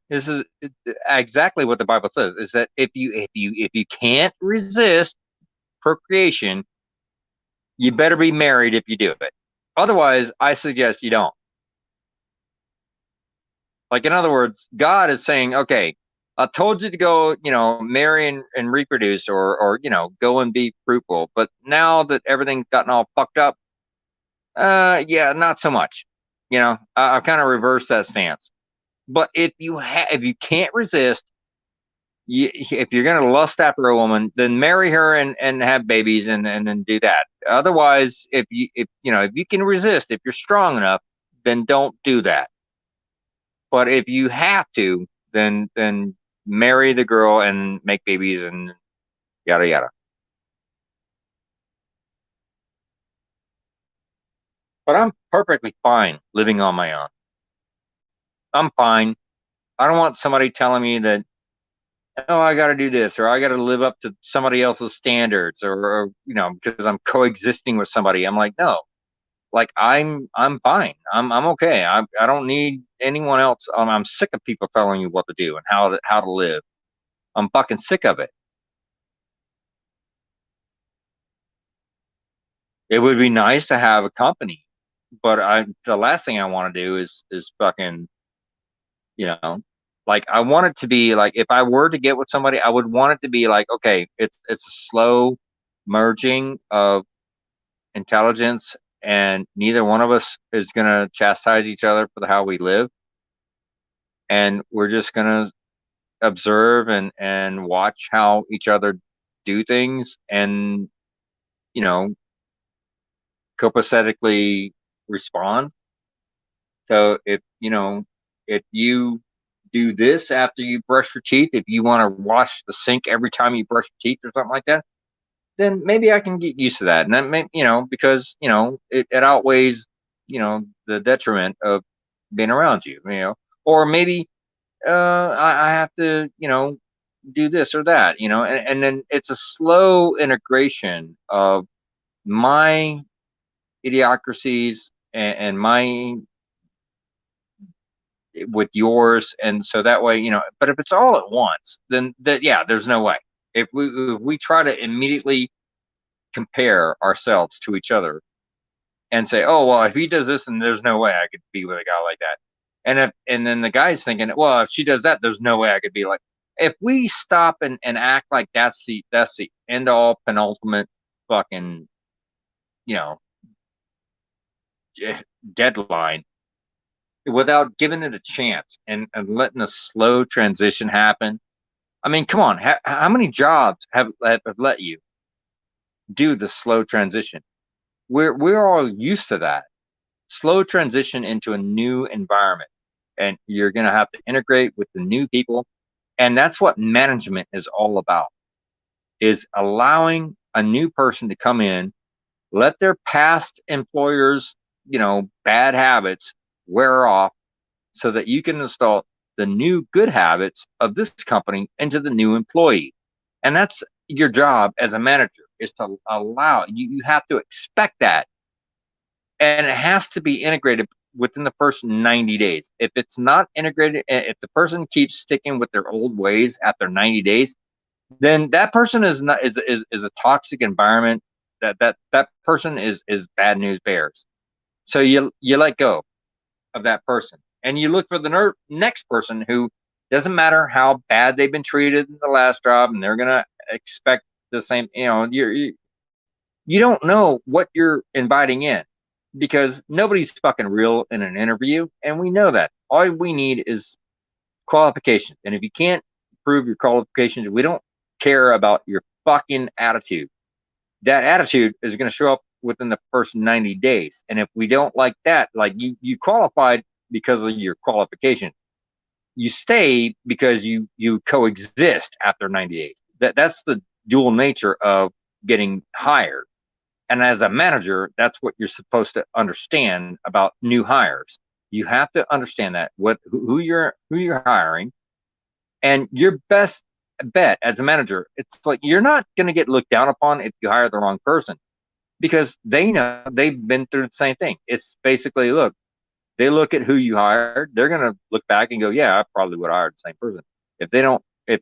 this is exactly what the Bible says: is that if you can't resist procreation, you better be married if you do it. Otherwise, I suggest you don't. Like, in other words, God is saying, okay, I told you to go, marry and reproduce, or go and be fruitful. But now that everything's gotten all fucked up, yeah, not so much. I've kind of reversed that stance. But if you can't resist, if you're gonna lust after a woman, then marry her and have babies and then do that. Otherwise, if you can resist, if you're strong enough, then don't do that. But if you have to, then marry the girl and make babies and yada yada. But I'm perfectly fine living on my own. I'm fine. I don't want somebody telling me that, oh, I got to do this, or I got to live up to somebody else's standards, or because I'm coexisting with somebody. I'm like, no, like I'm fine. I'm okay. I don't need anyone else. I'm sick of people telling you what to do and how to live. I'm fucking sick of it. It would be nice to have a company, but the last thing I want to do is fucking, you know, like, I want it to be like, if I were to get with somebody, I would want it to be like, okay, it's a slow merging of intelligence, and neither one of us is gonna chastise each other for how we live, and we're just gonna observe and watch how each other do things, and you know copacetically respond. So if you do this after you brush your teeth, if you want to wash the sink every time you brush your teeth or something like that, then maybe I can get used to that. And that may, because it outweighs the detriment of being around you. Or maybe I have to do this or that. And then it's a slow integration of my idiocracies and my with yours, and so that way, but if it's all at once, then that, yeah, there's no way. If we try to immediately compare ourselves to each other and say, oh well, if he does this, and there's no way I could be with a guy like that, and then the guy's thinking, well, if she does that, there's no way I could be like. If we stop and act like that's the end all penultimate fucking you know deadline, without giving it a chance and letting a slow transition happen. I mean, come on, how many jobs have let you do the slow transition? We're all used to that slow transition into a new environment, and you're going to have to integrate with the new people, and that's what management is all about: is allowing a new person to come in, let their past employers bad habits wear off, so that you can install the new good habits of this company into the new employee. And that's your job as a manager, is to allow you have to expect that. And it has to be integrated within the first 90 days. If it's not integrated, if the person keeps sticking with their old ways after 90 days, then that person is a toxic environment. That person is bad news bears. So you let go of that person, and you look for the next person who doesn't matter how bad they've been treated in the last job, and they're gonna expect the same. You don't know what you're inviting in, because nobody's fucking real in an interview, and we know that. All we need is qualifications, and if you can't prove your qualifications, we don't care about your fucking attitude. That attitude is going to show up within the first 90 days. And if we don't like that, like you qualified because of your qualification, you stay because you coexist after 90 days. That's the dual nature of getting hired. And as a manager, that's what you're supposed to understand about new hires. You have to understand that who you're hiring, and your best bet as a manager, it's like you're not going to get looked down upon if you hire the wrong person, because they know they've been through the same thing. It's basically, look, they look at who you hired, they're going to look back and go, yeah, I probably would have hired the same person. If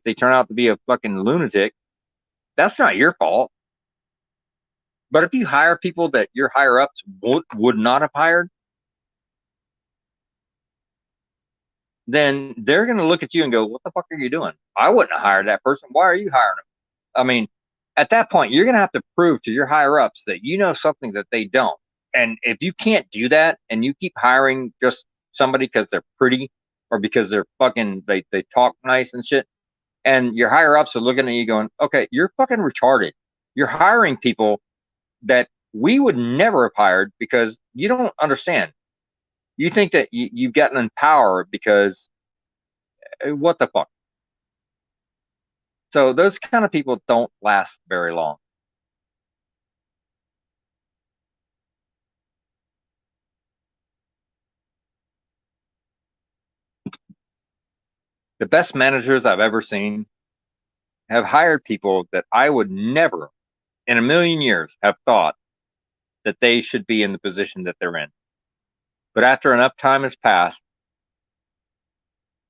they turn out to be a fucking lunatic, that's not your fault. But if you hire people that your higher ups would not have hired, then they're going to look at you and go, what the fuck are you doing? I wouldn't have hired that person. Why are you hiring them? I mean, at that point, you're going to have to prove to your higher ups that you know something that they don't. And if you can't do that and you keep hiring just somebody because they're pretty or because they're fucking, they talk nice and shit, and your higher ups are looking at you going, okay, you're fucking retarded. You're hiring people that we would never have hired because you don't understand. You think that you've gotten in power because what the fuck? So those kind of people don't last very long. The best managers I've ever seen have hired people that I would never in a million years have thought that they should be in the position that they're in. But after enough time has passed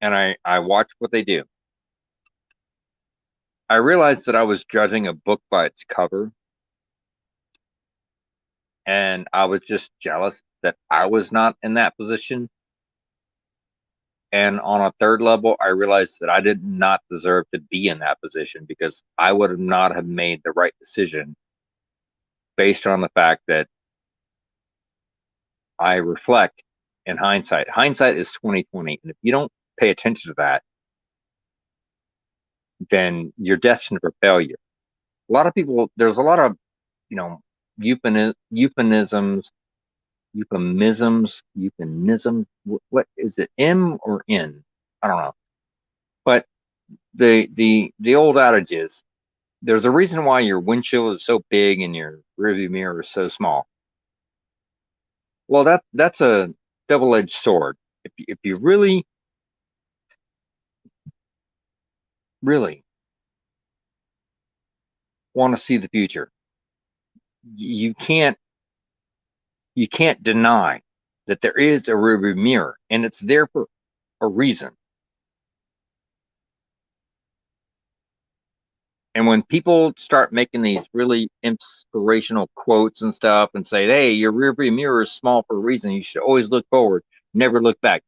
and I watch what they do, I realized that I was judging a book by its cover, and I was just jealous that I was not in that position. And on a third level, I realized that I did not deserve to be in that position because I would have not have made the right decision based on the fact that I reflect in hindsight. Hindsight is 2020, and if you don't pay attention to that, then you're destined for failure. A lot of people, there's a lot of, you know, euphemisms, euphemism. What is it? M or N? I don't know. But the old adage is there's a reason why your windshield is so big and your rearview mirror is so small. Well, that's a double-edged sword. If you really really want to see the future, you can't deny that there is a rearview mirror, and it's there for a reason. And when people start making these really inspirational quotes and stuff and say, hey, your rearview mirror is small for a reason, you should always look forward, never look back.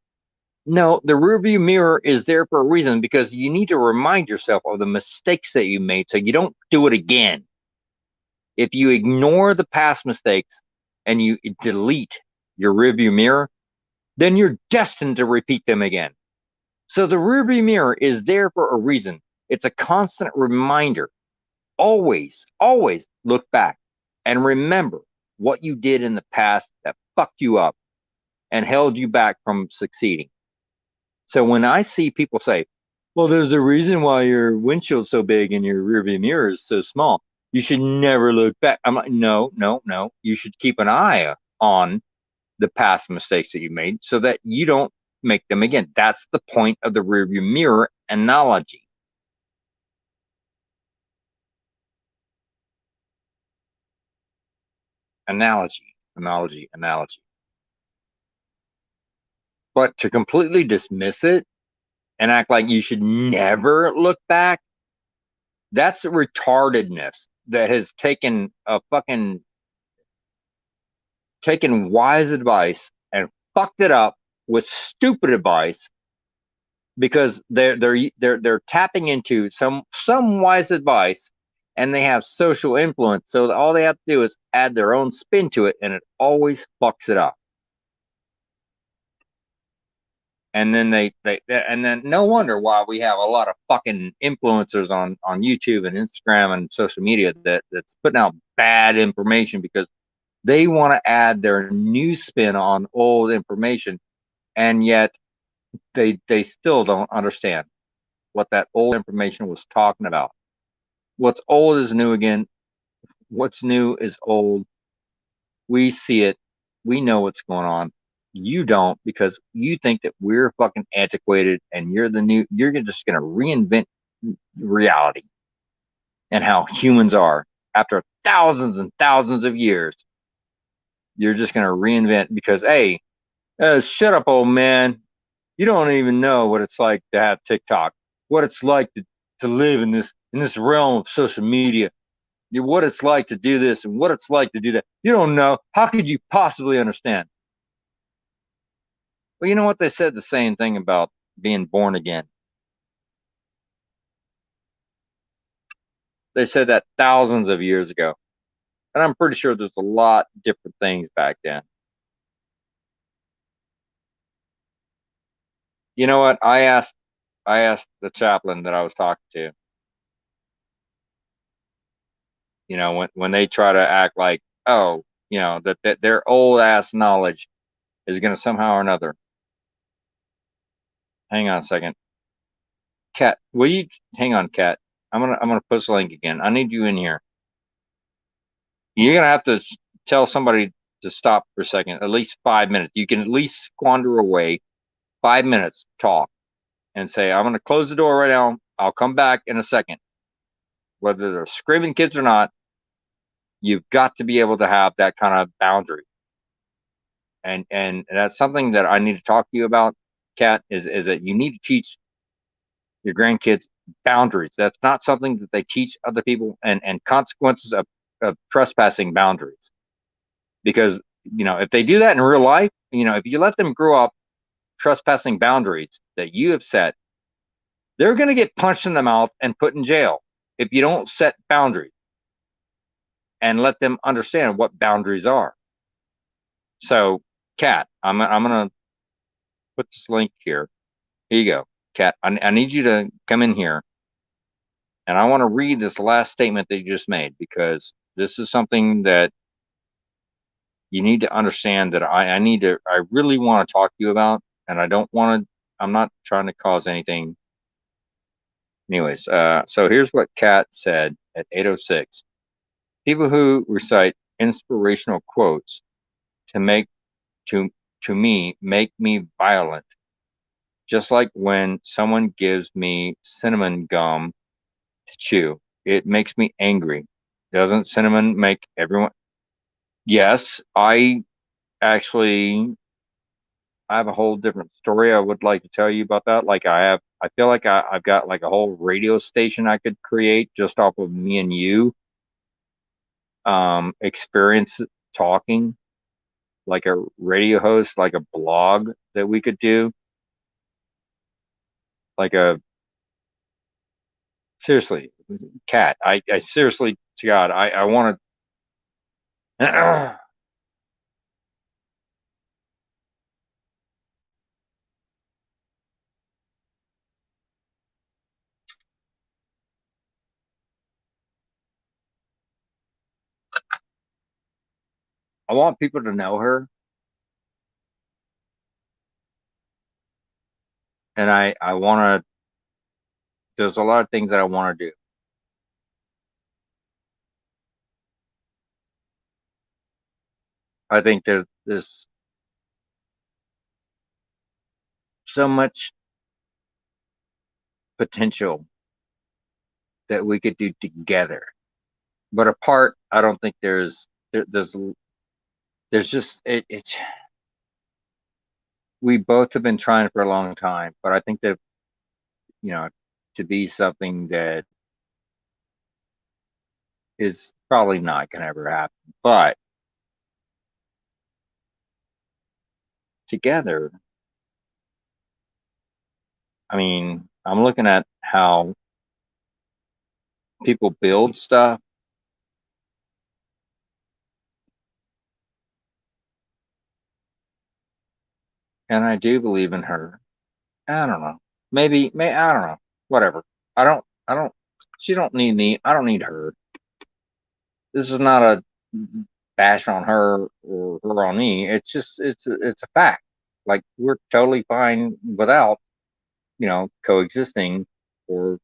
No, the rearview mirror is there for a reason because you need to remind yourself of the mistakes that you made so you don't do it again. If you ignore the past mistakes and you delete your rearview mirror, then you're destined to repeat them again. So the rearview mirror is there for a reason. It's a constant reminder. Always, always look back and remember what you did in the past that fucked you up and held you back from succeeding. So when I see people say, well, there's a reason why your windshield's so big and your rearview mirror is so small, you should never look back. I'm like, no. You should keep an eye on the past mistakes that you made so that you don't make them again. That's the point of the rearview mirror analogy. Analogy. But to completely dismiss it and act like you should never look back, that's a retardedness that has taken wise advice and fucked it up with stupid advice because they're tapping into some wise advice and they have social influence. So all they have to do is add their own spin to it, and it always fucks it up. And then and then no wonder why we have a lot of fucking influencers on YouTube and Instagram and social media that's putting out bad information because they want to add their new spin on old information, and yet they still don't understand what that old information was talking about. What's old is new again. What's new is old. We see it. We know what's going on. You don't, because you think that we're fucking antiquated and you're just going to reinvent reality and how humans are. After thousands and thousands of years, you're just going to reinvent because, hey, shut up, old man. You don't even know what it's like to have TikTok, what it's like to live in this realm of social media, what it's like to do this and what it's like to do that. You don't know. How could you possibly understand? Well, you know what? They said the same thing about being born again. They said that thousands of years ago. And I'm pretty sure there's a lot different things back then. You know what? I asked the chaplain that I was talking to, when they try to act like, oh, that their old ass knowledge is going to somehow or another. Hang on a second. Kat, will you hang on, Kat? I'm gonna post a link again. I need you in here. You're gonna have to tell somebody to stop for a second, at least 5 minutes. You can at least squander away 5 minutes, talk, and say, I'm gonna close the door right now. I'll come back in a second. Whether they're screaming kids or not, you've got to be able to have that kind of boundary. And that's something that I need to talk to you about, Kat, is that you need to teach your grandkids boundaries. That's not something that they teach other people, and consequences of trespassing boundaries. Because, if they do that in real life, if you let them grow up trespassing boundaries that you have set, they're going to get punched in the mouth and put in jail if you don't set boundaries and let them understand what boundaries are. So, Kat, I'm going to put this link here. Here you go. Kat, I need you to come in here. And I want to read this last statement that you just made, because this is something that you need to understand, that I really want to talk to you about. And I'm not trying to cause anything. Anyways, so here's what Kat said at 8:06. People who recite inspirational quotes to make to me make me violent. Just like when someone gives me cinnamon gum to chew, it makes me angry. Doesn't cinnamon make everyone? Yes, actually I have a whole different story I would like to tell you about that. Like I feel like I've got like a whole radio station I could create just off of me and you experience talking, like a radio host, like a blog that we could do, like a seriously, Kat, I seriously to God, I want to I want people to know her, and I want to. There's a lot of things that I want to do. I think there's so much potential that we could do together, but apart, I don't think there's just it's we both have been trying for a long time, but I think that you know to be something that is probably not going to ever happen. But together, I mean, I'm looking at how people build stuff, and I do believe in her. I don't know. Maybe I don't know. Whatever. I don't. She don't need me. I don't need her. This is not a bash on her or her on me. It's just it's a fact. Like we're totally fine without coexisting or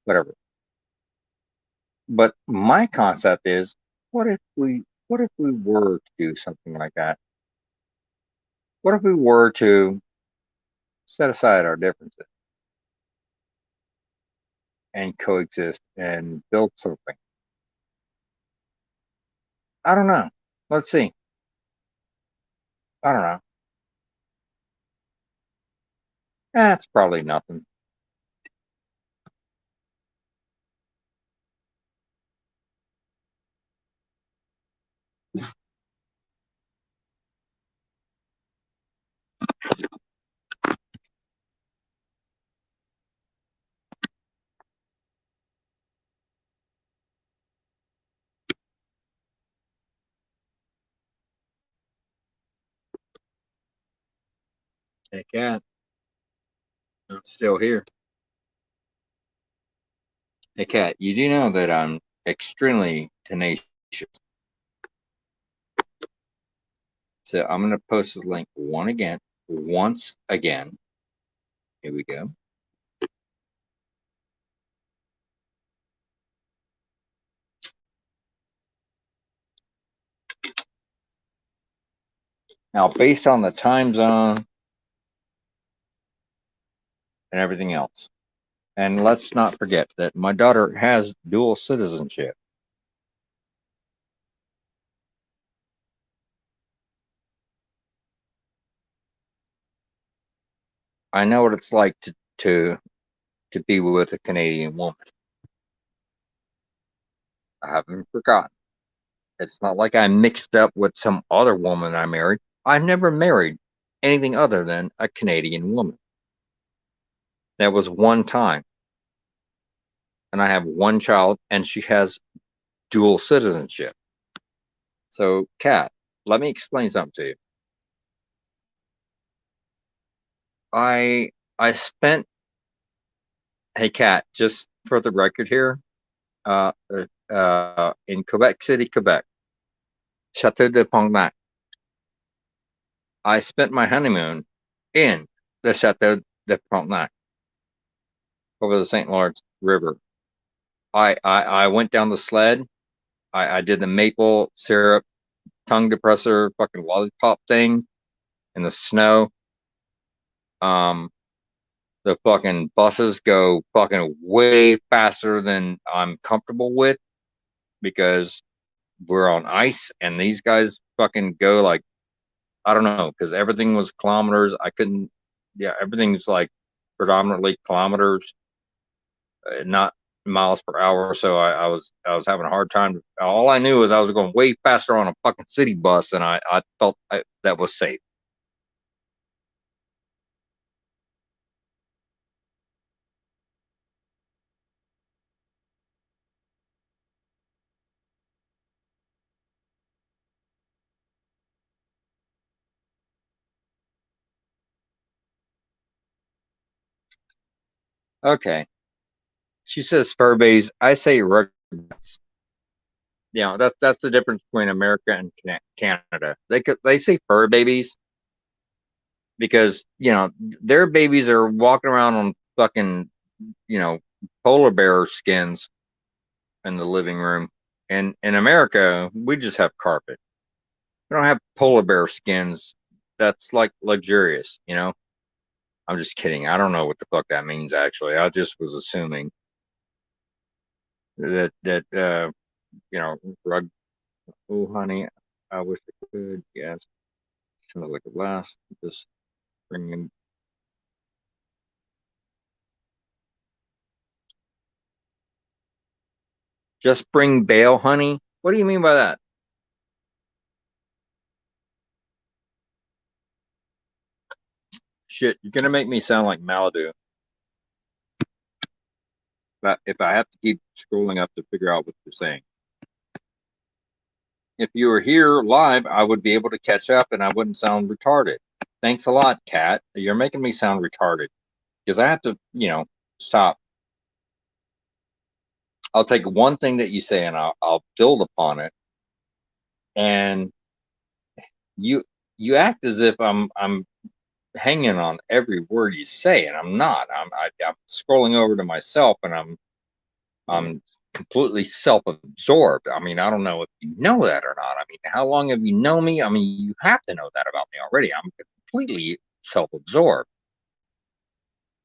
whatever. But my concept is, what if we were to do something like that? What if we were to set aside our differences and coexist and build something? I don't know. Let's see. I don't know. That's probably nothing. Hey, Cat, I'm still here. Hey, Cat, you do know that I'm extremely tenacious. So I'm going to post the link once again. Here we go. Now, based on the time zone and everything else, and let's not forget that my daughter has dual citizenship. I know what it's like to be with a Canadian woman. I haven't forgotten. It's not like I mixed up with some other woman I married. I never married anything other than a Canadian woman. That was one time. And I have one child, and she has dual citizenship. So, Kat, let me explain something to you. I spent, hey, Kat, just for the record here, in Quebec City, Quebec, Chateau de Pontac. I spent my honeymoon in the Chateau de Pontac over the St. Lawrence River. I went down the sled. I did the maple syrup tongue depressor fucking lollipop thing in the snow. Um, the fucking buses go fucking way faster than I'm comfortable with because we're on ice, and these guys fucking go like, I don't know, because everything was kilometers. I couldn't, yeah, everything's like predominantly kilometers, not miles per hour. So I was having a hard time. All I knew was I was going way faster on a fucking city bus, and I felt that was safe. Okay, she says fur babies. I say rugrats. You know, that's the difference between America and Canada. They say fur babies because their babies are walking around on fucking polar bear skins in the living room. And in America, we just have carpet. We don't have polar bear skins. That's like luxurious. I'm just kidding. I don't know what the fuck that means actually. I just was assuming that rug. Oh, honey, I wish I could. Yes, sounds like a blast. Just bringing. Just bring bail, honey. What do you mean by that? Shit, you're gonna make me sound like Malibu. But if I have to keep scrolling up to figure out what you're saying. If you were here live, I would be able to catch up and I wouldn't sound retarded. Thanks a lot, Kat. You're making me sound retarded because I have to stop. I'll take one thing that you say and I'll build upon it. And you you act as if I'm hanging on every word you say, and I'm not. I'm scrolling over to myself, and I'm completely self-absorbed. I mean, I don't know if you know that or not. I mean, how long have you known me? I mean, you have to know that about me already. I'm completely self-absorbed.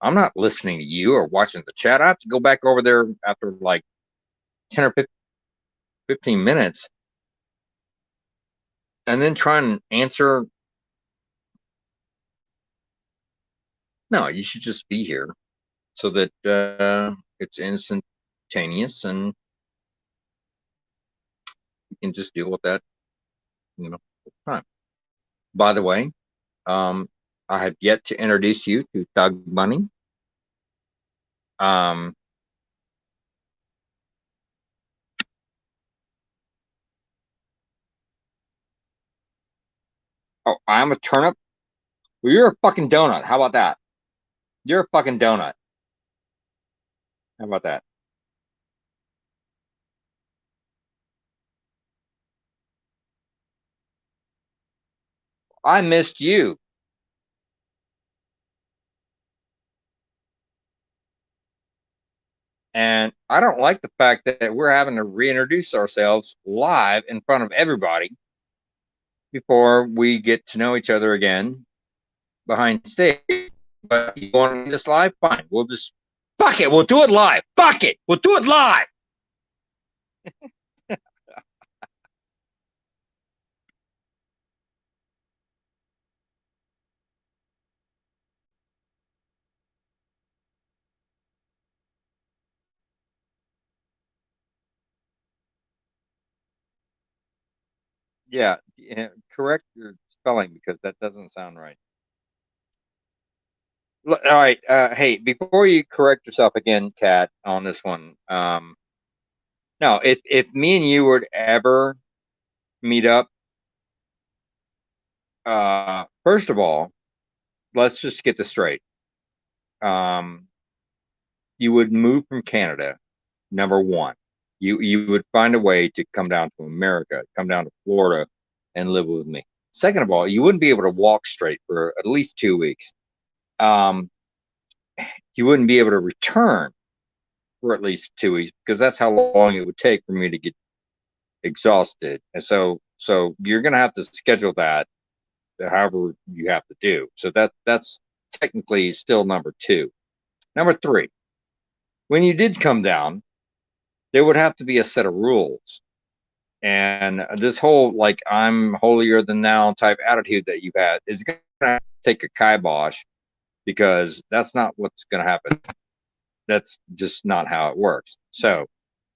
I'm not listening to you or watching the chat. I have to go back over there after like 10 or 15 minutes and then try and answer. No, you should just be here so that it's instantaneous and you can just deal with that, time. By the way, I have yet to introduce you to Thug Money. Oh, I'm a turnip. Well, you're a fucking donut. How about that? You're a fucking donut. How about that? I missed you. And I don't like the fact that we're having to reintroduce ourselves live in front of everybody before we get to know each other again behind stage. But you want to do this live? Fine. We'll just, fuck it. We'll do it live. Fuck it. We'll do it live. Yeah. Correct your spelling because that doesn't sound right. All right. Hey, before you correct yourself again, Kat, on this one, no, if me and you were to ever meet up, first of all, let's just get this straight. You would move from Canada, number one. You would find a way to come down to America, come down to Florida, and live with me. Second of all, you wouldn't be able to walk straight for at least 2 weeks. Um, you wouldn't be able to return for at least 2 weeks because that's how long it would take for me to get exhausted. And so you're gonna have to schedule that however you have to do. So that's technically still number two. Number three, when you did come down, there would have to be a set of rules. And this whole like I'm holier than thou type attitude that you've had is gonna take a kibosh because that's not what's gonna happen. That's just not how it works. So,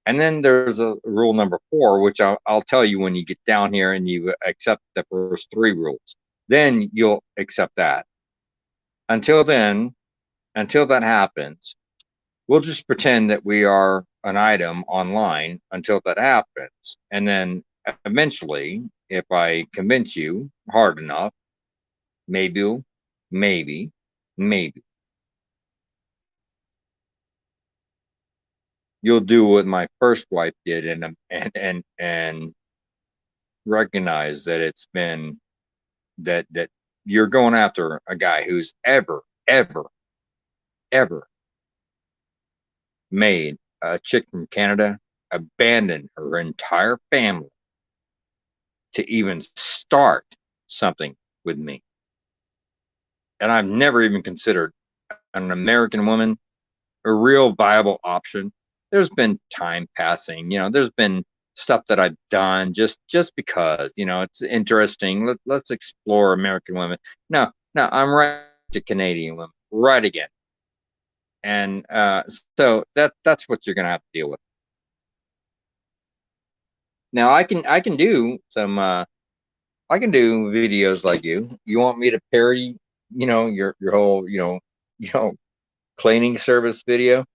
and then there's a rule number four, which I'll tell you when you get down here and you accept the first three rules. Then you'll accept that. Until then, until that happens, we'll just pretend that we are an item online until that happens. And then eventually, if I convince you hard enough, maybe, maybe, maybe you'll do what my first wife did and recognize that it's been that you're going after a guy who's ever made a chick from Canada abandon her entire family to even start something with me. And I've never even considered an American woman a real viable option. There's been time passing, there's been stuff that I've done just because, it's interesting. Let's explore American women. No, I'm right to Canadian women, right again. And so that's what you're gonna have to deal with. Now I can do some I can do videos like you. You want me to parody, your whole, cleaning service video?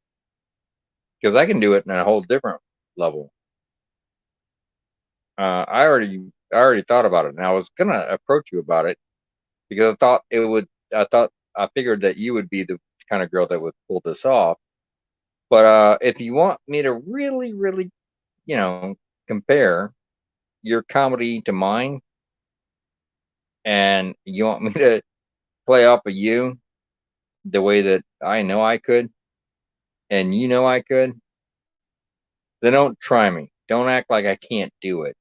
Because I can do it in a whole different level. I already thought about it, and I was gonna approach you about it because I figured that you would be the kind of girl that would pull this off. But if you want me to really, really, compare your comedy to mine, and you want me to play off of you the way that I know I could, and I could, then don't try me. Don't act like I can't do it.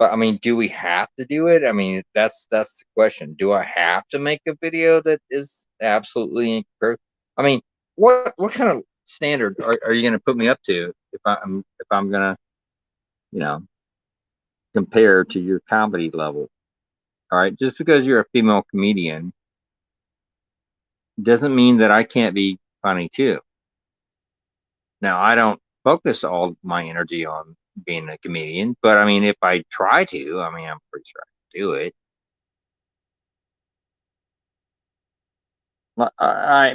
But I mean, do we have to do it? I mean, that's the question. Do I have to make a video that is absolutely incorrect? I mean, what kind of standard are you going to put me up to if I'm going to, you know, compare to your comedy level? All right, just because you're a female comedian doesn't mean that I can't be funny too. Now, I don't focus all my energy on being a comedian, but I mean, if I try to, I mean, I'm pretty sure I can do it.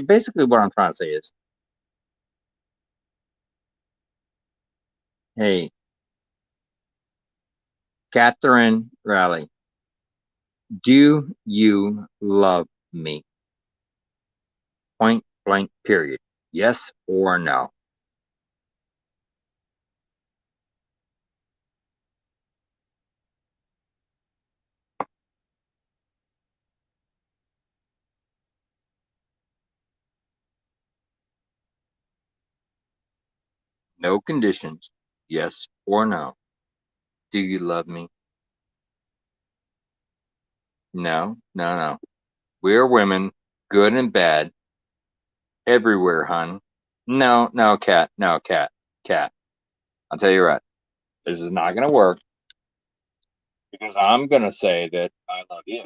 Basically what I'm trying to say is, hey, Catherine Riley, do you love me? Point blank, period. Yes or no? No conditions. Yes or no? Do you love me? No, no, no. We're women, good and bad, everywhere, hun. No, no, cat, no, cat, cat. I'll tell you what, this is not going to work because I'm going to say that I love you.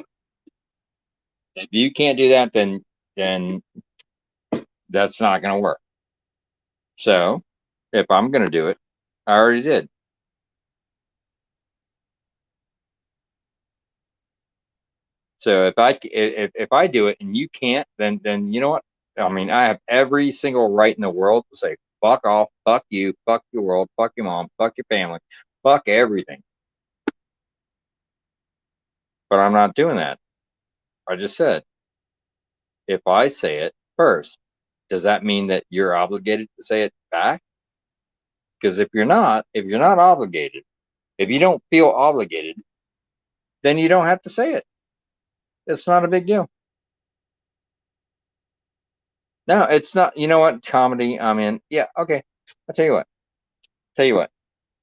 If you can't do that, then that's not going to work. So if I'm going to do it, I already did. So if I do it and you can't, then you know what? I mean, I have every single right in the world to say fuck off, fuck you, fuck your world, fuck your mom, fuck your family, fuck everything. But I'm not doing that. I just said if I say it first, does that mean that you're obligated to say it back? Because if you're not obligated, if you don't feel obligated, then you don't have to say it. It's not a big deal. No, it's not. You know what? Comedy. I mean, yeah, okay. I'll tell you what. Tell you what.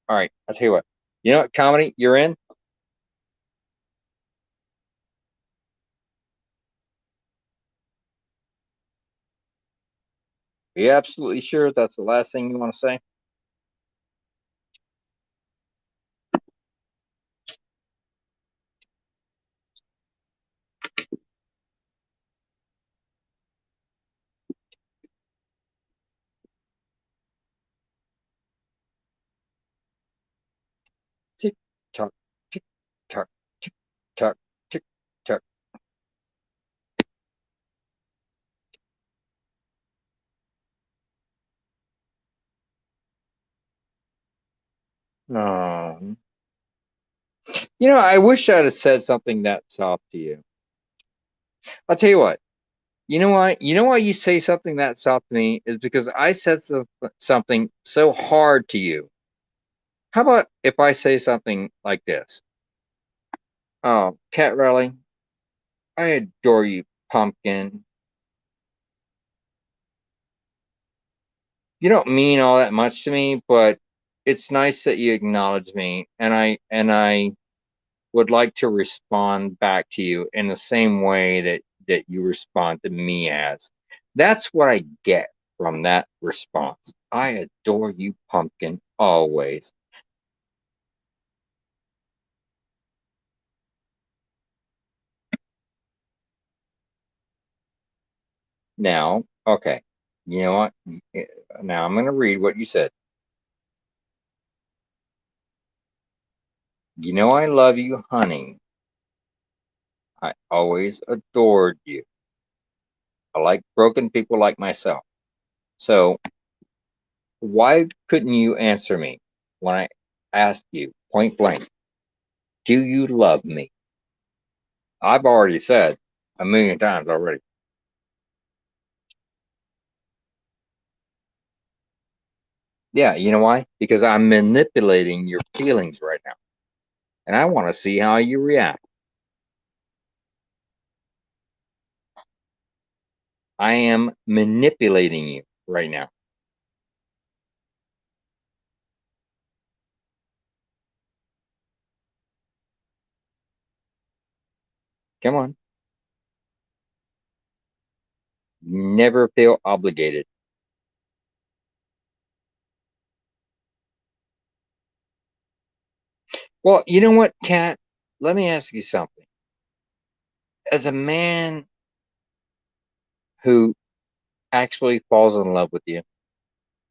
All right. I'll tell you what. You know what? Comedy. You're in. Are you absolutely sure that's the last thing you want to say? Tick tock, tick tock, tick tock, tick tock. Um, I wish I'd have said something that soft to you. I'll tell you what. You know why? You know why you say something that soft to me is because I said something so hard to you. How about if I say something like this? Oh, Cat Rally, I adore you, pumpkin. You don't mean all that much to me, but it's nice that you acknowledge me, and I would like to respond back to you in the same way that you respond to me as. That's what I get from that response. I adore you, pumpkin, always. Now, okay. You know what? Now I'm going to read what you said. You know I love you, honey. I always adored you. I like broken people like myself. So why couldn't you answer me when I asked you point blank, do you love me? I've already said a million times already. Yeah, you know why? Because I'm manipulating your feelings right now. And I want to see how you react. I am manipulating you right now. Come on. Never feel obligated. Well, you know what, Kat? Let me ask you something. As a man who actually falls in love with you,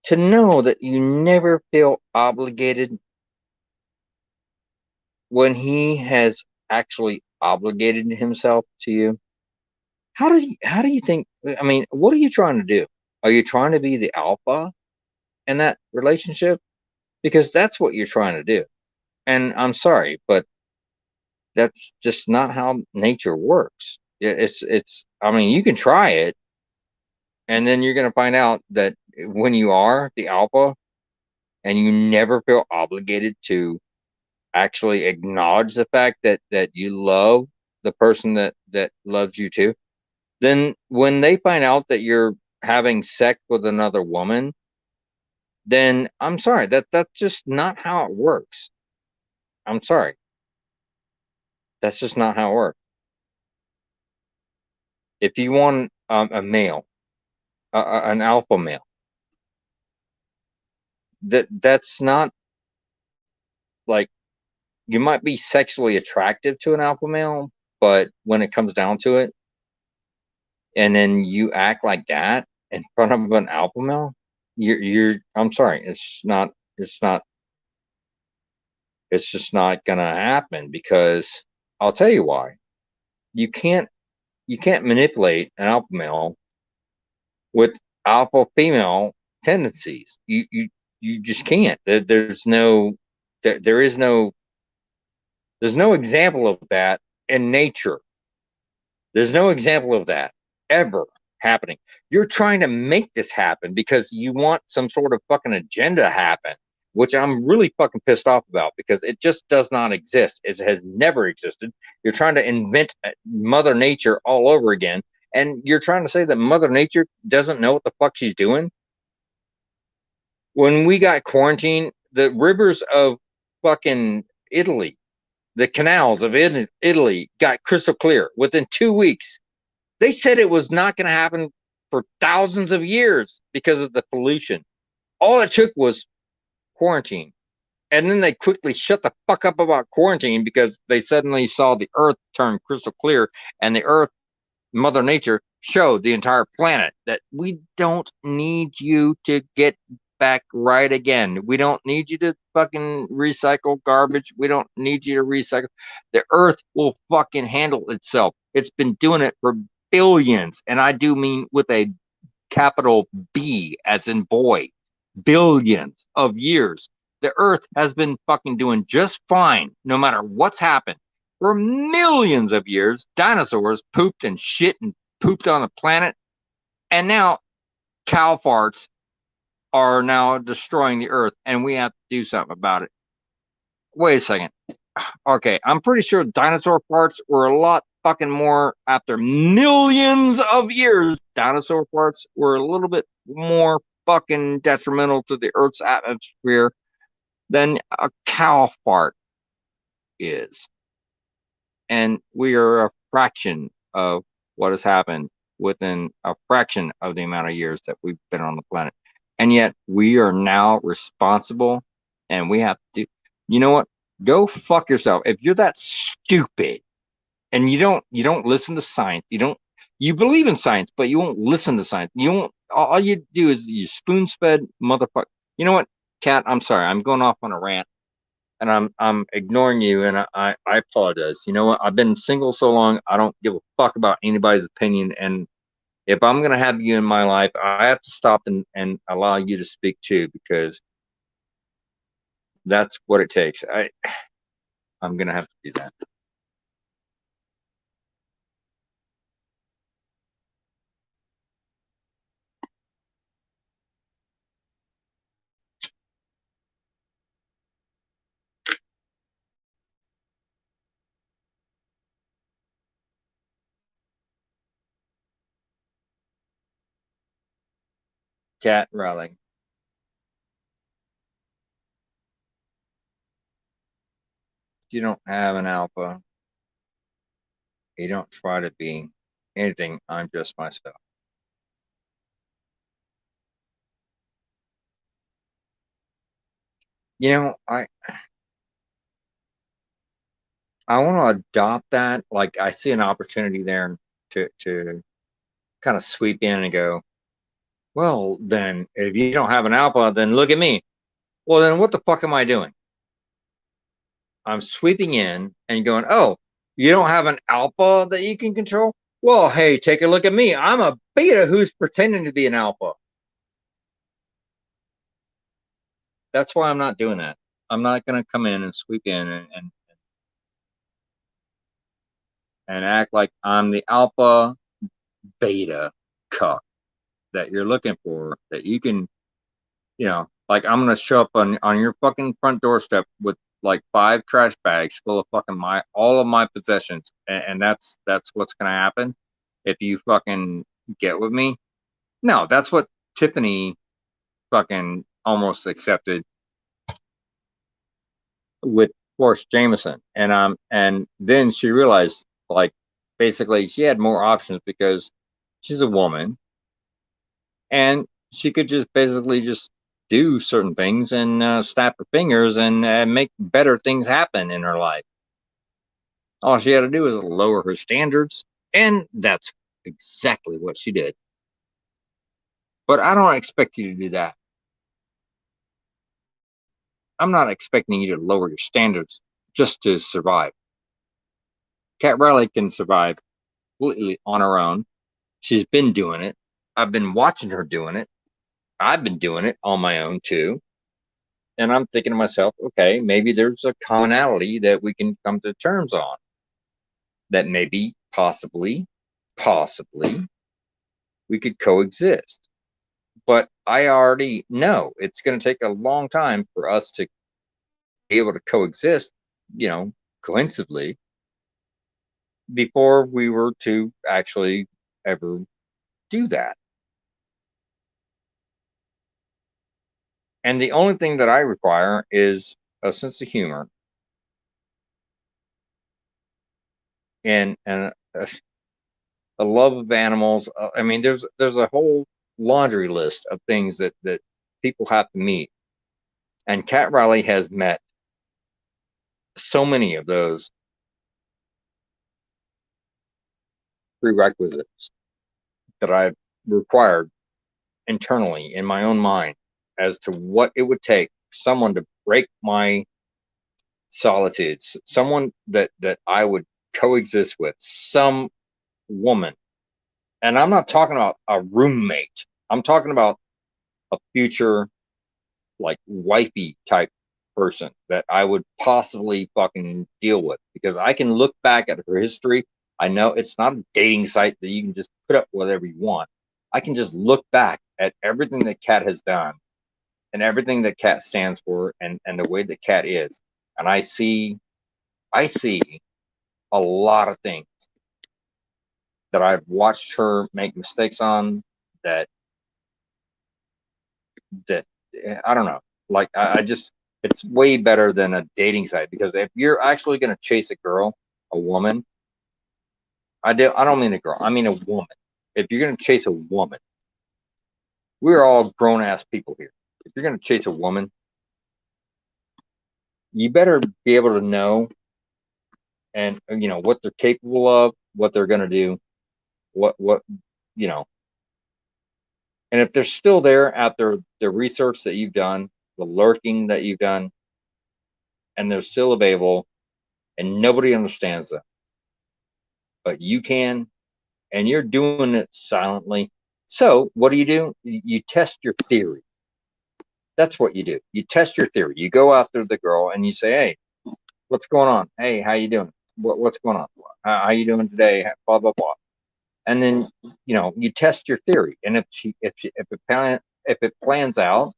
to know that you never feel obligated when he has actually obligated himself to you, how do you think, I mean, what are you trying to do? Are you trying to be the alpha in that relationship? Because that's what you're trying to do. And I'm sorry, but that's just not how nature works. It's I mean, you can try it, and then you're going to find out that when you are the alpha and you never feel obligated to actually acknowledge the fact that you love the person that loves you too, then when they find out that you're having sex with another woman, then I'm sorry, that's just not how it works. I'm sorry, that's just not how it works. If you want a male, an alpha male, that's not like, you might be sexually attractive to an alpha male, but when it comes down to it, and then you act like that in front of an alpha male, you're I'm sorry, it's not it's just not gonna happen, because I'll tell you why. You can't you can't manipulate an alpha male with alpha female tendencies. You just can't. There is no there's no example of that in nature. There's no example of that ever happening. You're trying to make this happen because you want some sort of fucking agenda to happen, which I'm really fucking pissed off about, because it just does not exist. It has never existed. You're trying to invent Mother Nature all over again. And you're trying to say that Mother Nature doesn't know what the fuck she's doing. When we got quarantined, the rivers of fucking Italy, the canals of Italy got crystal clear within 2 weeks. They said it was not going to happen for thousands of years because of the pollution. All it took was quarantine. And then they quickly shut the fuck up about quarantine because they suddenly saw the earth turn crystal clear, and the earth, Mother Nature, showed the entire planet that we don't need you to get back right again. We don't need you to fucking recycle garbage. We don't need you to recycle. The earth will fucking handle itself. It's been doing it for billions, and I do mean with a capital B, as in boy, billions of years. The earth has been fucking doing just fine no matter what's happened. For millions of years, dinosaurs pooped and shit and pooped on the planet, and now cow farts are now destroying the earth, and we have to do something about it. Wait a second. Okay, I'm pretty sure dinosaur farts were a lot fucking more after millions of years. Dinosaur farts were a little bit more fucking detrimental to the Earth's atmosphere than a cow fart is. And we are a fraction of what has happened within a fraction of the amount of years that we've been on the planet. And yet we are now responsible, and we have to, you know what? Go fuck yourself. If you're that stupid and you don't listen to science, you believe in science, but you won't listen to science. You won't, all you do is you spoon fed motherfucker. You know what, Kat? I'm sorry. I'm going off on a rant, and I'm ignoring you, and I apologize. You know what? I've been single so long, I don't give a fuck about anybody's opinion. And if I'm gonna have you in my life, I have to stop and allow you to speak too, because that's what it takes. I'm gonna have to do that. Cat Rowling, you don't have an alpha. You don't try to be anything. I'm just myself. You know, I want to adopt that. Like I see an opportunity there to kind of sweep in and go, well, then if you don't have an alpha, then look at me. Well, then what the fuck am I doing? I'm sweeping in and going, oh, you don't have an alpha that you can control? Well, hey, take a look at me. I'm a beta who's pretending to be an alpha. That's why I'm not doing that. I'm not going to come in and sweep in and act like I'm the alpha beta cuck that you're looking for, that you can, like I'm going to show up on your fucking front doorstep with like 5 trash bags full of fucking all of my possessions. And that's what's going to happen if you fucking get with me. No, that's what Tiffany fucking almost accepted with Forrest Jameson. And then she realized, like, basically she had more options because she's a woman and she could just basically just do certain things and snap her fingers and make better things happen in her life. All she had to do was lower her standards, and that's exactly what she did. But I don't expect you to do that. I'm not expecting you to lower your standards just to survive. Cat Riley can survive completely on her own. She's been doing it. I've been watching her doing it. I've been doing it on my own too. And I'm thinking to myself, okay, maybe there's a commonality that we can come to terms on. That maybe, possibly, we could coexist. But I already know it's going to take a long time for us to be able to coexist, cohesively, before we were to actually ever do that. And the only thing that I require is a sense of humor and a love of animals. I mean, there's a whole laundry list of things that people have to meet, and Cat Riley has met so many of those prerequisites that I've required internally in my own mind as to what it would take for someone to break my solitude, someone that I would coexist with, some woman. And I'm not talking about a roommate. I'm talking about a future like wifey type person that I would possibly fucking deal with, because I can look back at her history. I know it's not a dating site that you can just put up whatever you want. I can just look back at everything that Cat has done and everything that Cat stands for and the way that Cat is. And I see a lot of things that I've watched her make mistakes on that I don't know. Like I just, it's way better than a dating site, because if you're actually going to chase a girl, a woman, I don't mean a girl, I mean a woman. If you're going to chase a woman, we're all grown ass people here. If you're going to chase a woman, you better be able to know and what they're capable of, what they're going to do, what you know. And if they're still there after the research that you've done, the lurking that you've done, and they're still available and nobody understands them, but you can, and you're doing it silently. So what do? You test your theory. That's what you do. You test your theory. You go after the girl and you say, hey, what's going on? Hey, how you doing? What's going on? How you doing today? Blah, blah, blah. And then, you test your theory. And if it plans out,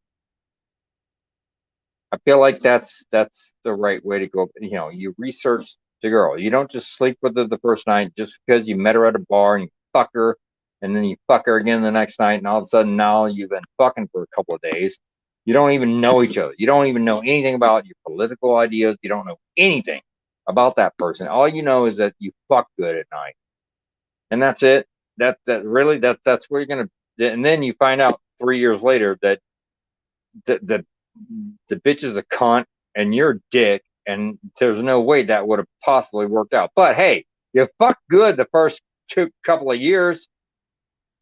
I feel like that's the right way to go. You research the girl. You don't just sleep with her the first night just because you met her at a bar and you fuck her, and then you fuck her again the next night, and all of a sudden now you've been fucking for a couple of days. You don't even know each other. You don't even know anything about your political ideas. You don't know anything about that person. All you know is that you fuck good at night, and that's it. That's where you're gonna. And then you find out 3 years later that the the bitch is a cunt and you're a dick, and there's no way that would have possibly worked out. But hey, you fucked good the first couple of years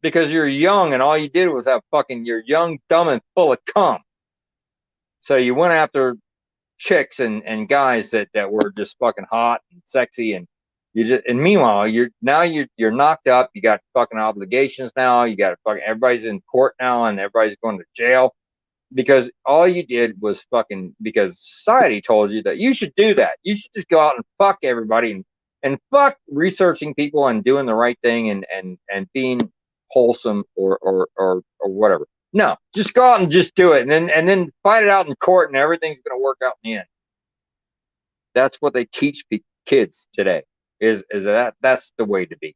because you're young and all you did was have fucking, you're young, dumb, and full of cum. So you went after chicks and guys that were just fucking hot and sexy, and you just, and meanwhile you're knocked up, you got fucking obligations now, you got fucking, everybody's in court now and everybody's going to jail because all you did was fucking, because society told you that you should do that. You should just go out and fuck everybody and fuck researching people and doing the right thing and being wholesome or whatever. No, just go out and just do it, and then fight it out in court, and everything's gonna work out in the end. That's what they teach kids today. Is that's the way to be.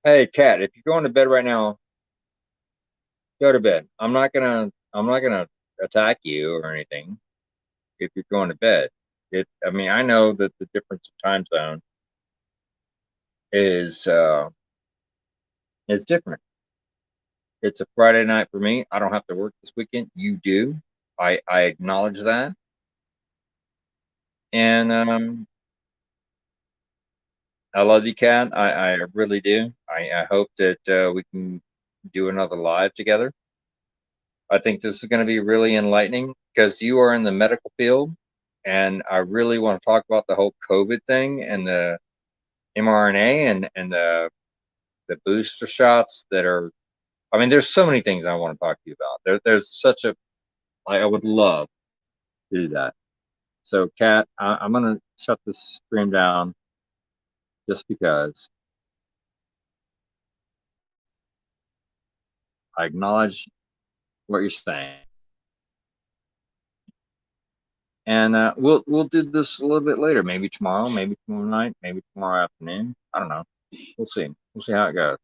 Hey, Kat, if you're going to bed right now, go to bed. I'm not gonna attack you or anything if you're going to bed. I mean, I know that the difference of time zone is is different. It's a Friday night for me. I don't have to work this weekend. You do. I acknowledge that. And I love you, Kat. I really do. I hope that we can do another live together. I think this is going to be really enlightening because you are in the medical field, and I really want to talk about the whole COVID thing and the mRNA and the booster shots that are. I mean, there's so many things I want to talk to you about. There's such a. I would love to do that. So, Kat, I'm going to shut this stream down just because I acknowledge what you're saying. And we'll do this a little bit later, maybe tomorrow night, maybe tomorrow afternoon. I don't know. We'll see. We'll see how it goes.